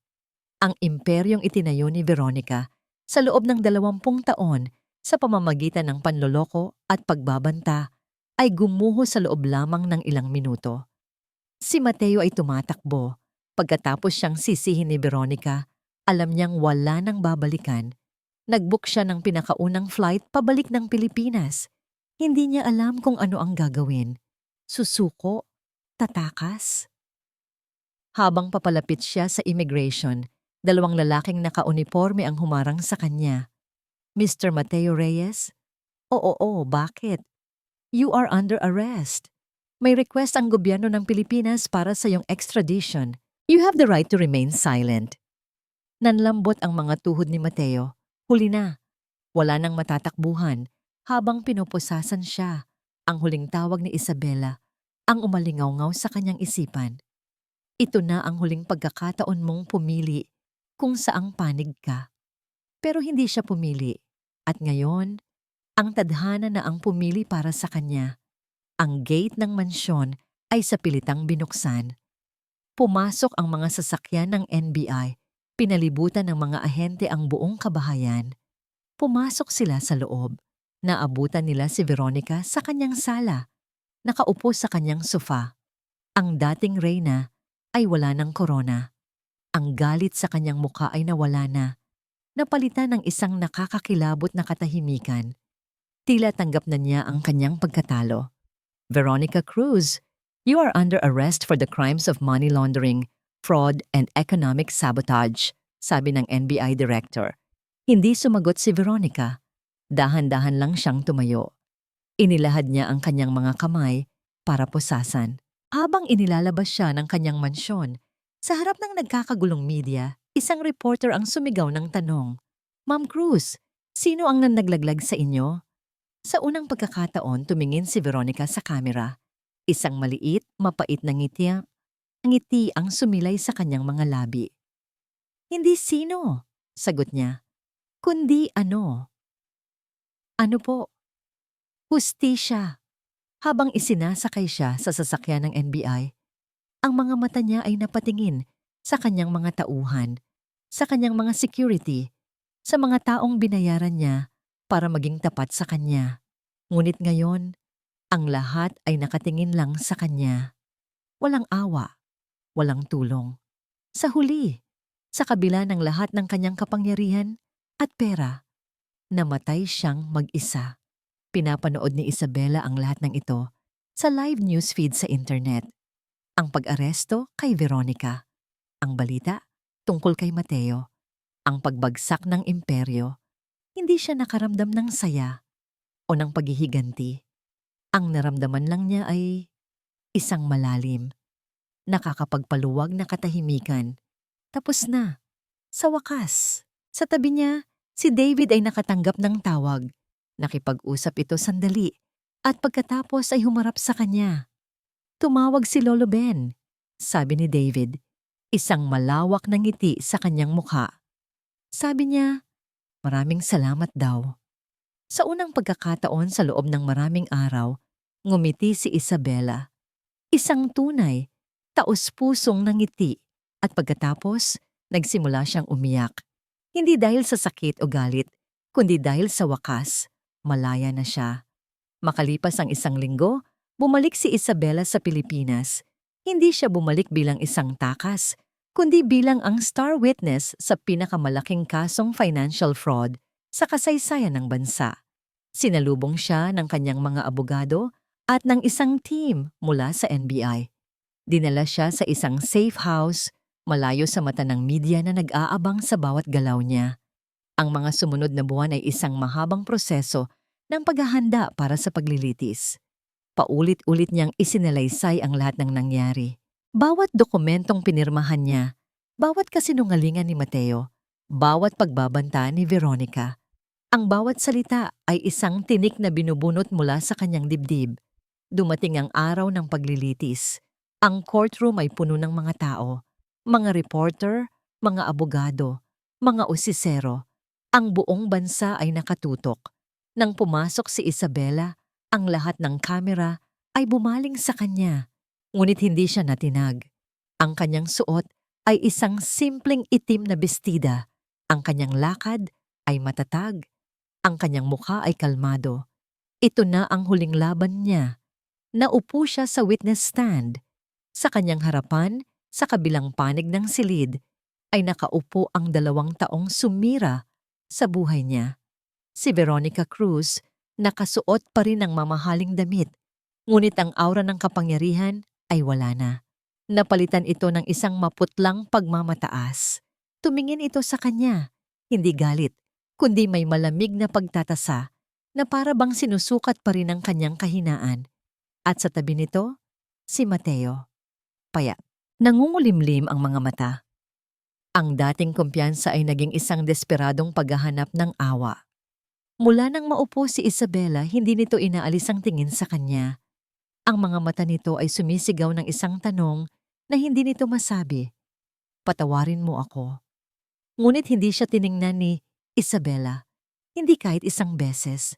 Ang imperyong itinayo ni Veronica sa loob ng 20 taon Sa pamamagitan ng panloloko at pagbabanta, ay gumuho sa loob lamang ng ilang minuto. Si Mateo ay tumatakbo. Pagkatapos siyang sisihin ni Veronica, alam niyang wala nang babalikan. Nag-book siya ng pinakaunang flight pabalik ng Pilipinas. Hindi niya alam kung ano ang gagawin. Susuko? Tatakas? Habang papalapit siya sa immigration, dalawang lalaking nakauniforme ang humarang sa kanya. Mr. Mateo Reyes? Oo, bakit? You are under arrest. May request ang gobyerno ng Pilipinas para sa iyong extradition. You have the right to remain silent. Nanlambot ang mga tuhod ni Mateo. Huli na. Wala nang matatakbuhan habang pinupusasan siya. Ang huling tawag ni Isabela ang umalingaw-ngaw sa kanyang isipan. Ito na ang huling pagkakataon mong pumili kung saang panig ka. Pero hindi siya pumili. At ngayon, ang tadhana na ang pumili para sa kanya. Ang gate ng mansyon ay sa pilitang binuksan. Pumasok ang mga sasakyan ng NBI, pinalibutan ng mga ahente ang buong kabahayan. Pumasok sila sa loob. Naabutan nila si Veronica sa kanyang sala, nakaupo sa kanyang sofa. Ang dating reyna ay wala ng korona. Ang galit sa kanyang muka ay nawala na, napalitan ng isang nakakakilabot na katahimikan. Tila tanggap na niya ang kanyang pagkatalo. Veronica Cruz, you are under arrest for the crimes of money laundering, fraud, and economic sabotage, sabi ng NBI director. Hindi sumagot si Veronica. Dahan-dahan lang siyang tumayo. Inilahad niya ang kanyang mga kamay para pusasan. Habang inilalabas siya ng kanyang mansyon, sa harap ng nagkakagulong media, isang reporter ang sumigaw ng tanong, Ma'am Cruz, sino ang nanlaglaglag sa inyo? Sa unang pagkakataon, tumingin si Veronica sa kamera. Isang maliit, mapait na ngiti ang sumilay sa kanyang mga labi. Hindi sino, sagot niya, kundi ano. Ano po? Hustisya. Habang isinasakay siya sa sasakyan ng NBI, ang mga mata niya ay napatingin sa kanyang mga tauhan, sa kanyang mga security, sa mga taong binayaran niya para maging tapat sa kanya. Ngunit ngayon, ang lahat ay nakatingin lang sa kanya. Walang awa, walang tulong. Sa huli, sa kabila ng lahat ng kanyang kapangyarihan at pera, namatay siyang mag-isa. Pinapanood ni Isabela ang lahat ng ito sa live news feed sa internet. Ang pag-aresto kay Veronica. Ang balita tungkol kay Mateo. Ang pagbagsak ng imperyo. Hindi siya nakaramdam ng saya o ng paghihiganti. Ang naramdaman lang niya ay isang malalim, nakakapagpaluwag na katahimikan. Tapos na. Sa wakas. Sa tabi niya, si David ay nakatanggap ng tawag. Nakipag-usap ito sandali at pagkatapos ay humarap sa kanya. Tumawag si Lolo Ben, sabi ni David, isang malawak na ngiti sa kanyang mukha. Sabi niya, maraming salamat daw. Sa unang pagkakataon sa loob ng maraming araw, ngumiti si Isabela. Isang tunay, taos-pusong nangiti at pagkatapos, nagsimula siyang umiyak. Hindi dahil sa sakit o galit, kundi dahil sa wakas, malaya na siya. Makalipas ang isang linggo, bumalik si Isabela sa Pilipinas. Hindi siya bumalik bilang isang takas, kundi bilang ang star witness sa pinakamalaking kasong financial fraud sa kasaysayan ng bansa. Sinalubong siya ng kanyang mga abogado at ng isang team mula sa NBI. Dinala siya sa isang safe house, malayo sa mata ng media na nag-aabang sa bawat galaw niya. Ang mga sumunod na buwan ay isang mahabang proseso ng paghahanda para sa paglilitis. Paulit-ulit niyang isinalaysay ang lahat ng nangyari. Bawat dokumentong pinirmahan niya, bawat kasinungalingan ni Mateo, bawat pagbabanta ni Veronica. Ang bawat salita ay isang tinik na binubunot mula sa kanyang dibdib. Dumating ang araw ng paglilitis. Ang courtroom ay puno ng mga tao, mga reporter, mga abogado, mga usisero. Ang buong bansa ay nakatutok. Nang pumasok si Isabela, ang lahat ng kamera ay bumaling sa kanya. Ngunit hindi siya natinag. Ang kanyang suot ay isang simpleng itim na bestida. Ang kanyang lakad ay matatag, Ang kanyang mukha ay kalmado. Ito na ang huling laban niya. Naupo siya sa witness stand. Sa kanyang harapan, sa kabilang panig ng silid, ay nakaupo ang 2 taong sumira sa buhay niya. Si Veronica Cruz, nakasuot pa rin ng mamahaling damit, ngunit ang aura ng kapangyarihan ay wala na. Napalitan ito ng isang maputlang pagmamataas. Tumingin ito sa kanya, hindi galit, kundi may malamig na pagtatasa na para bang sinusukat pa rin ang kanyang kahinaan. At sa tabi nito, si Mateo. Payat. Nangungulimlim ang mga mata. Ang dating kumpiyansa ay naging isang desperadong paghahanap ng awa. Mula nang maupo si Isabela, hindi nito inaalis ang tingin sa kanya. Ang mga mata nito ay sumisigaw ng isang tanong na hindi nito masabi. Patawarin mo ako. Ngunit hindi siya tiningnan ni Isabela. Hindi kahit isang beses.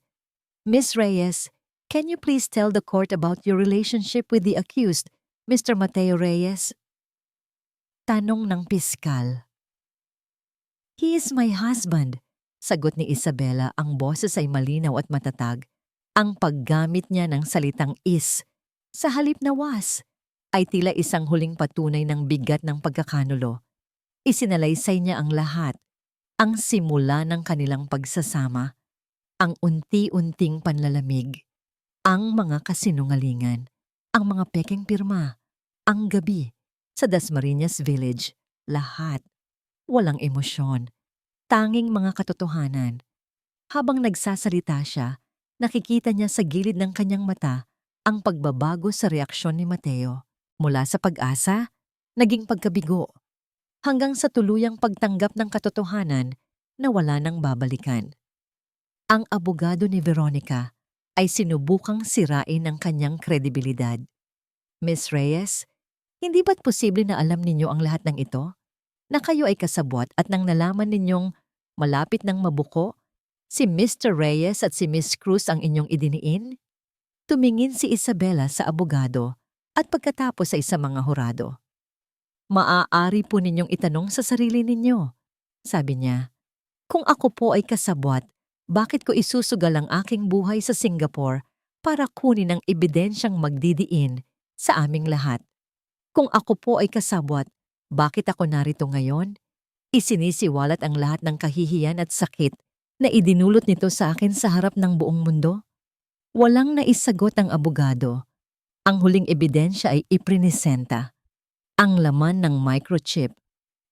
Miss Reyes, can you please tell the court about your relationship with the accused, Mr. Mateo Reyes? Tanong ng piskal. He is my husband. Sagot ni Isabela, ang boses ay malinaw at matatag. Ang paggamit niya ng salitang is, sa halip na was, ay tila isang huling patunay ng bigat ng pagkakanulo. Isinalaysay niya ang lahat, ang simula ng kanilang pagsasama, ang unti-unting panlalamig, ang mga kasinungalingan, ang mga pekeng pirma, ang gabi, sa Dasmariñas Village, lahat, walang emosyon, tanging mga katotohanan. Habang nagsasalita siya, nakikita niya sa gilid ng kanyang mata ang pagbabago sa reaksyon ni Mateo. Mula sa pag-asa, naging pagkabigo, hanggang sa tuluyang pagtanggap ng katotohanan na wala nang babalikan. Ang abogado ni Veronica ay sinubukang sirain ang kanyang kredibilidad. Miss Reyes, hindi ba't posible na alam ninyo ang lahat ng ito? Na kayo ay kasabwat at nang nalaman ninyong malapit ng mabuko, si Mr. Reyes at si Miss Cruz ang inyong idiniin? Tumingin si Isabela sa abogado at pagkatapos ay sa mga hurado. Maaari po ninyong itanong sa sarili ninyo, sabi niya. Kung ako po ay kasabwat, bakit ko isusugal ang aking buhay sa Singapore para kunin ang ebidensyang magdidiin sa aming lahat? Kung ako po ay kasabwat, bakit ako narito ngayon? Isinisiwalat ang lahat ng kahihiyan at sakit na idinulot nito sa akin sa harap ng buong mundo? Walang naisagot ang abogado. Ang huling ebidensya ay iprinisenta. Ang laman ng microchip,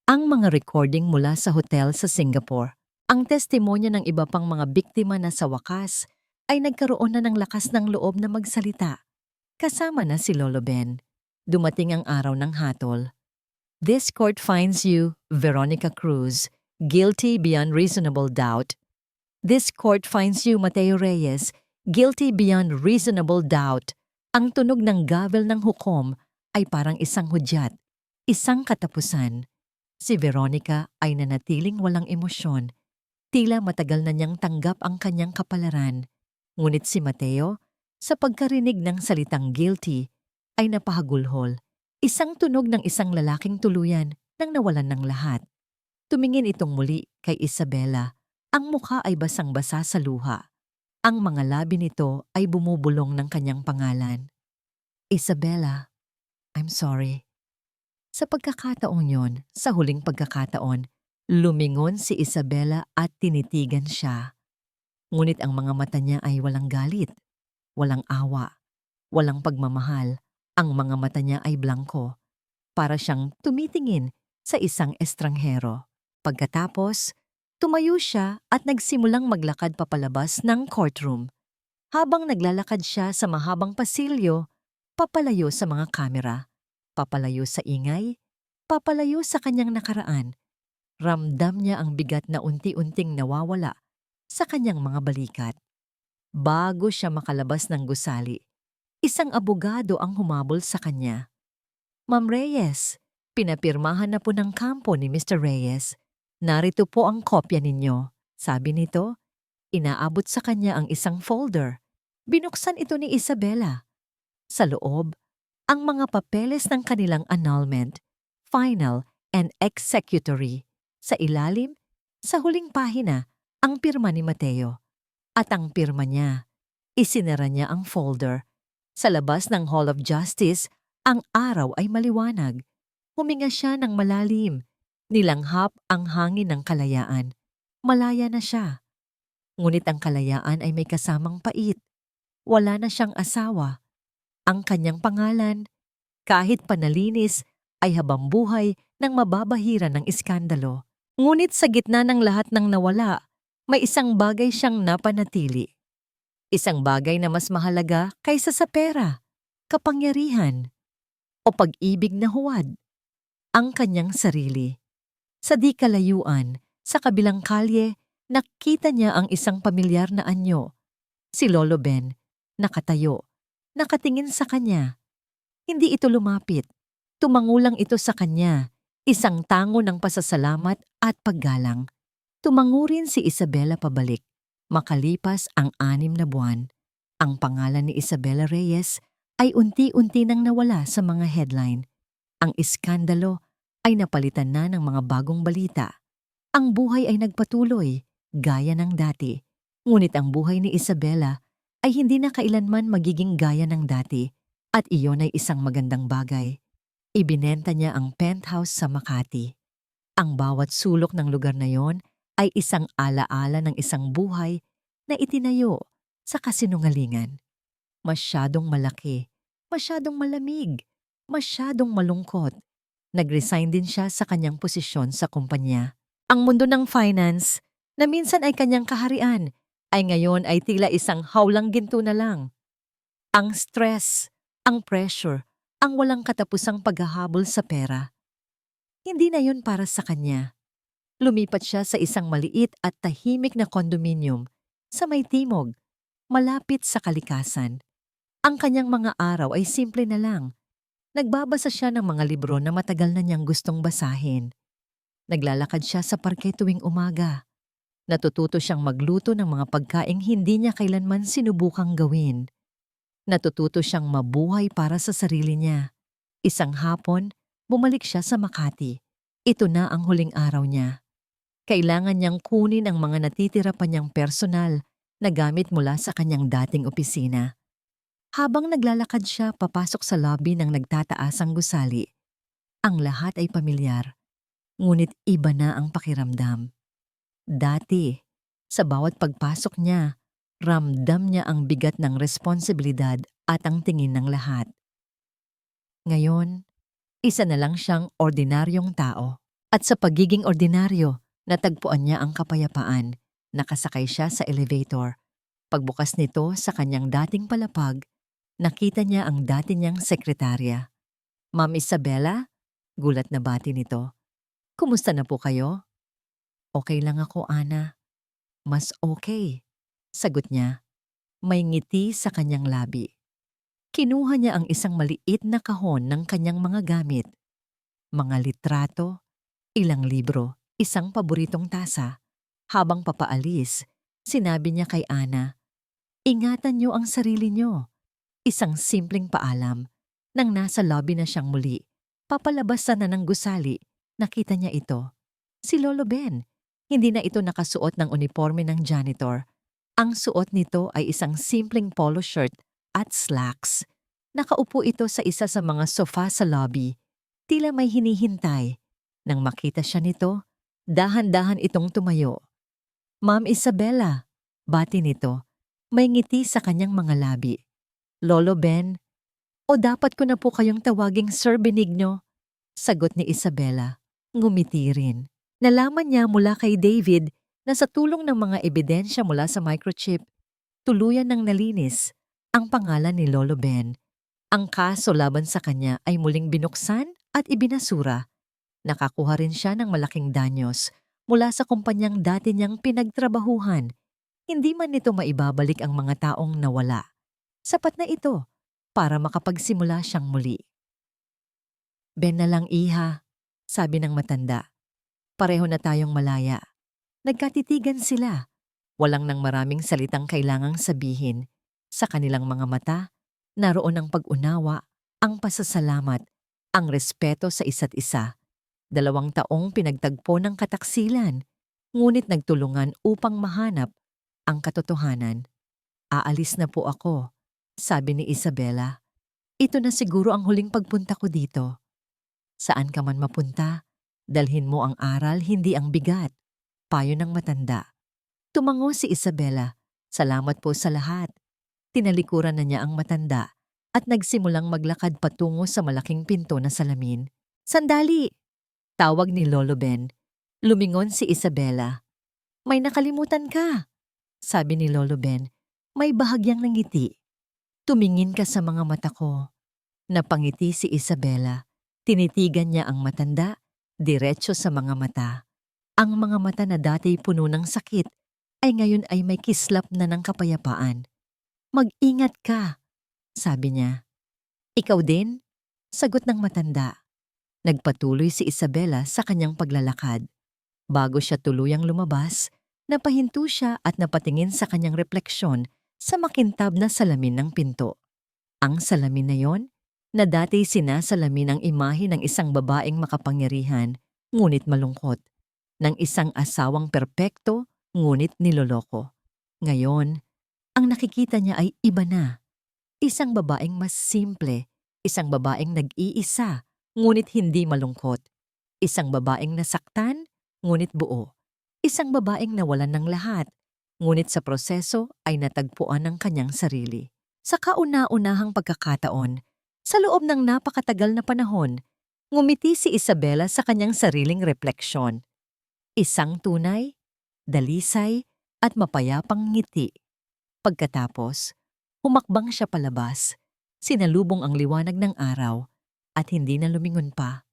ang mga recording mula sa hotel sa Singapore, ang testimonya ng iba pang mga biktima na sa wakas ay nagkaroon na ng lakas ng loob na magsalita. Kasama na si Lolo Ben. Dumating ang araw ng hatol. This court finds you, Veronica Cruz, guilty beyond reasonable doubt. This court finds you, Mateo Reyes, guilty beyond reasonable doubt. Ang tunog ng gavel ng hukom ay parang isang hudyat, isang katapusan. Si Veronica ay nanatiling walang emosyon. Tila matagal na niyang tanggap ang kanyang kapalaran. Ngunit si Mateo, sa pagkarinig ng salitang guilty, ay napahagulhol. Isang tunog ng isang lalaking tuluyan nang nawalan ng lahat. Tumingin itong muli kay Isabela. Ang mukha ay basang-basa sa luha. Ang mga labi nito ay bumubulong ng kanyang pangalan. Isabela, I'm sorry. Sa pagkakataong yon, sa huling pagkakataon, lumingon si Isabela at tinitigan siya. Ngunit ang mga mata niya ay walang galit, walang awa, walang pagmamahal. Ang mga mata niya ay blanko, para siyang tumitingin sa isang estranghero. Pagkatapos, tumayo siya at nagsimulang maglakad papalabas ng courtroom. Habang naglalakad siya sa mahabang pasilyo, papalayo sa mga kamera, papalayo sa ingay, papalayo sa kanyang nakaraan. Ramdam niya ang bigat na unti-unting nawawala sa kanyang mga balikat. Bago siya makalabas ng gusali, isang abogado ang humabol sa kanya. Ma'am Reyes, pinapirmahan na po ng kampo ni Mr. Reyes. Narito po ang kopya ninyo. Sabi nito, inaabot sa kanya ang isang folder. Binuksan ito ni Isabela. Sa loob, ang mga papeles ng kanilang annulment, final, and executory. Sa ilalim, sa huling pahina, ang pirma ni Mateo. At ang pirma niya, isinara niya ang folder. Sa labas ng Hall of Justice, ang araw ay maliwanag. Huminga siya ng malalim. Nilanghap ang hangin ng kalayaan. Malaya na siya. Ngunit ang kalayaan ay may kasamang pait. Wala na siyang asawa. Ang kanyang pangalan, kahit panalinis, ay habambuhay ng mababahiran ng iskandalo. Ngunit sa gitna ng lahat ng nawala, may isang bagay siyang napanatili. Isang bagay na mas mahalaga kaysa sa pera, kapangyarihan, o pag-ibig na huwad. Ang kanyang sarili. Sa di kalayuan, sa kabilang kalye, nakita niya ang isang pamilyar na anyo. Si Lolo Ben, nakatayo, nakatingin sa kanya. Hindi ito lumapit. Tumangulang ito sa kanya, isang tango ng pasasalamat at paggalang. Tumango rin si Isabela pabalik. Makalipas ang 6 na buwan, ang pangalan ni Isabela Reyes ay unti-unti nang nawala sa mga headline. Ang iskandalo ay napalitan na ng mga bagong balita. Ang buhay ay nagpatuloy, gaya ng dati. Ngunit ang buhay ni Isabela ay hindi na kailanman magiging gaya ng dati, at iyon ay isang magandang bagay. Ibinenta niya ang penthouse sa Makati. Ang bawat sulok ng lugar na yon ay isang alaala ng isang buhay na itinayo sa kasinungalingan. Masyadong malaki, masyadong malamig, masyadong malungkot. Nag-resign din siya sa kanyang posisyon sa kumpanya. Ang mundo ng finance, na minsan ay kanyang kaharian, ay ngayon ay tila isang hawlang ginto na lang. Ang stress, ang pressure, ang walang katapusang paghahabol sa pera. Hindi na yun para sa kanya. Lumipat siya sa isang maliit at tahimik na kondominium sa may timog, malapit sa kalikasan. Ang kanyang mga araw ay simple na lang. Nagbabasa siya ng mga libro na matagal na niyang gustong basahin. Naglalakad siya sa parke tuwing umaga. Natututo siyang magluto ng mga pagkaing hindi niya kailanman sinubukang gawin. Natututo siyang mabuhay para sa sarili niya. Isang hapon, bumalik siya sa Makati. Ito na ang huling araw niya. Kailangan niyang kunin ang mga natitira pa niyang personal na gamit mula sa kanyang dating opisina. Habang naglalakad siya papasok sa lobby ng nagtataasang gusali, ang lahat ay pamilyar, ngunit iba na ang pakiramdam. Dati, sa bawat pagpasok niya, ramdam niya ang bigat ng responsibilidad at ang tingin ng lahat. Ngayon, isa na lang siyang ordinaryong tao. At sa pagiging ordinaryo, natagpuan niya ang kapayapaan. Nakasakay siya sa elevator. Pagbukas nito sa kanyang dating palapag, nakita niya ang dati niyang sekretarya. Ma'am Isabela? Gulat na bati nito. Kumusta na po kayo? Okay lang ako, Ana. Mas okay, sagot niya. May ngiti sa kanyang labi. Kinuha niya ang isang maliit na kahon ng kanyang mga gamit. Mga litrato, ilang libro, isang paboritong tasa. Habang papaalis, sinabi niya kay Ana, ingatan niyo ang sarili niyo. Isang simpleng paalam. Nang nasa lobby na siyang muli, papalabasan na ng gusali, nakita niya ito. Si Lolo Ben. Hindi na ito nakasuot ng uniforme ng janitor. Ang suot nito ay isang simpleng polo shirt at slacks. Nakaupo ito sa isa sa mga sofa sa lobby. Tila may hinihintay. Nang makita siya nito, dahan-dahan itong tumayo. Ma'am Isabela, bati nito. May ngiti sa kanyang mga labi. Lolo Ben, o dapat ko na po kayong tawaging Sir Benigno? Sagot ni Isabela. Ngumiti rin. Nalaman niya mula kay David na sa tulong ng mga ebidensya mula sa microchip, tuluyan ng nalinis ang pangalan ni Lolo Ben. Ang kaso laban sa kanya ay muling binuksan at ibinasura. Nakakuha rin siya ng malaking danyos mula sa kumpanyang dati niyang pinagtrabahuhan. Hindi man nito maibabalik ang mga taong nawala. Sapat na ito para makapagsimula siyang muli. Ben na lang, iha, sabi ng matanda. Pareho na tayong malaya. Nagkatitigan sila. Walang nang maraming salitang kailangang sabihin. Sa kanilang mga mata, naroon ang pag-unawa, ang pasasalamat, ang respeto sa isa't isa. 2 taong pinagtagpo ng kataksilan, ngunit nagtulungan upang mahanap ang katotohanan. Aalis na po ako, sabi ni Isabela. Ito na siguro ang huling pagpunta ko dito. Saan ka man mapunta, dalhin mo ang aral, hindi ang bigat. Payo ng matanda. Tumango si Isabela. Salamat po sa lahat. Tinalikuran na niya ang matanda at nagsimulang maglakad patungo sa malaking pinto na salamin. Sandali! Tawag ni Lolo Ben. Lumingon si Isabela. May nakalimutan ka, sabi ni Lolo Ben. May bahagyang nangiti. Tumingin ka sa mga mata ko. Napangiti si Isabela. Tinitigan niya ang matanda, diretso sa mga mata. Ang mga mata na dati puno ng sakit ay ngayon ay may kislap na ng kapayapaan. Mag-ingat ka, sabi niya. Ikaw din? Sagot ng matanda. Nagpatuloy si Isabela sa kanyang paglalakad. Bago siya tuluyang lumabas, napahinto siya at napatingin sa kanyang refleksyon sa makintab na salamin ng pinto. Ang salamin na yon, na dati sinasalamin ang imahe ng isang babaeng makapangyarihan, ngunit malungkot, ng isang asawang perpekto, ngunit niloloko. Ngayon, ang nakikita niya ay iba na. Isang babaeng mas simple, isang babaeng nag-iisa, ngunit hindi malungkot. Isang babaeng nasaktan, ngunit buo. Isang babaeng nawalan ng lahat, ngunit sa proseso ay natagpuan ang kanyang sarili. Sa kauna-unahang pagkakataon, sa loob ng napakatagal na panahon, ngumiti si Isabela sa kanyang sariling refleksyon. Isang tunay, dalisay, at mapayapang ngiti. Pagkatapos, humakbang siya palabas, sinalubong ang liwanag ng araw, at hindi na lumingon pa.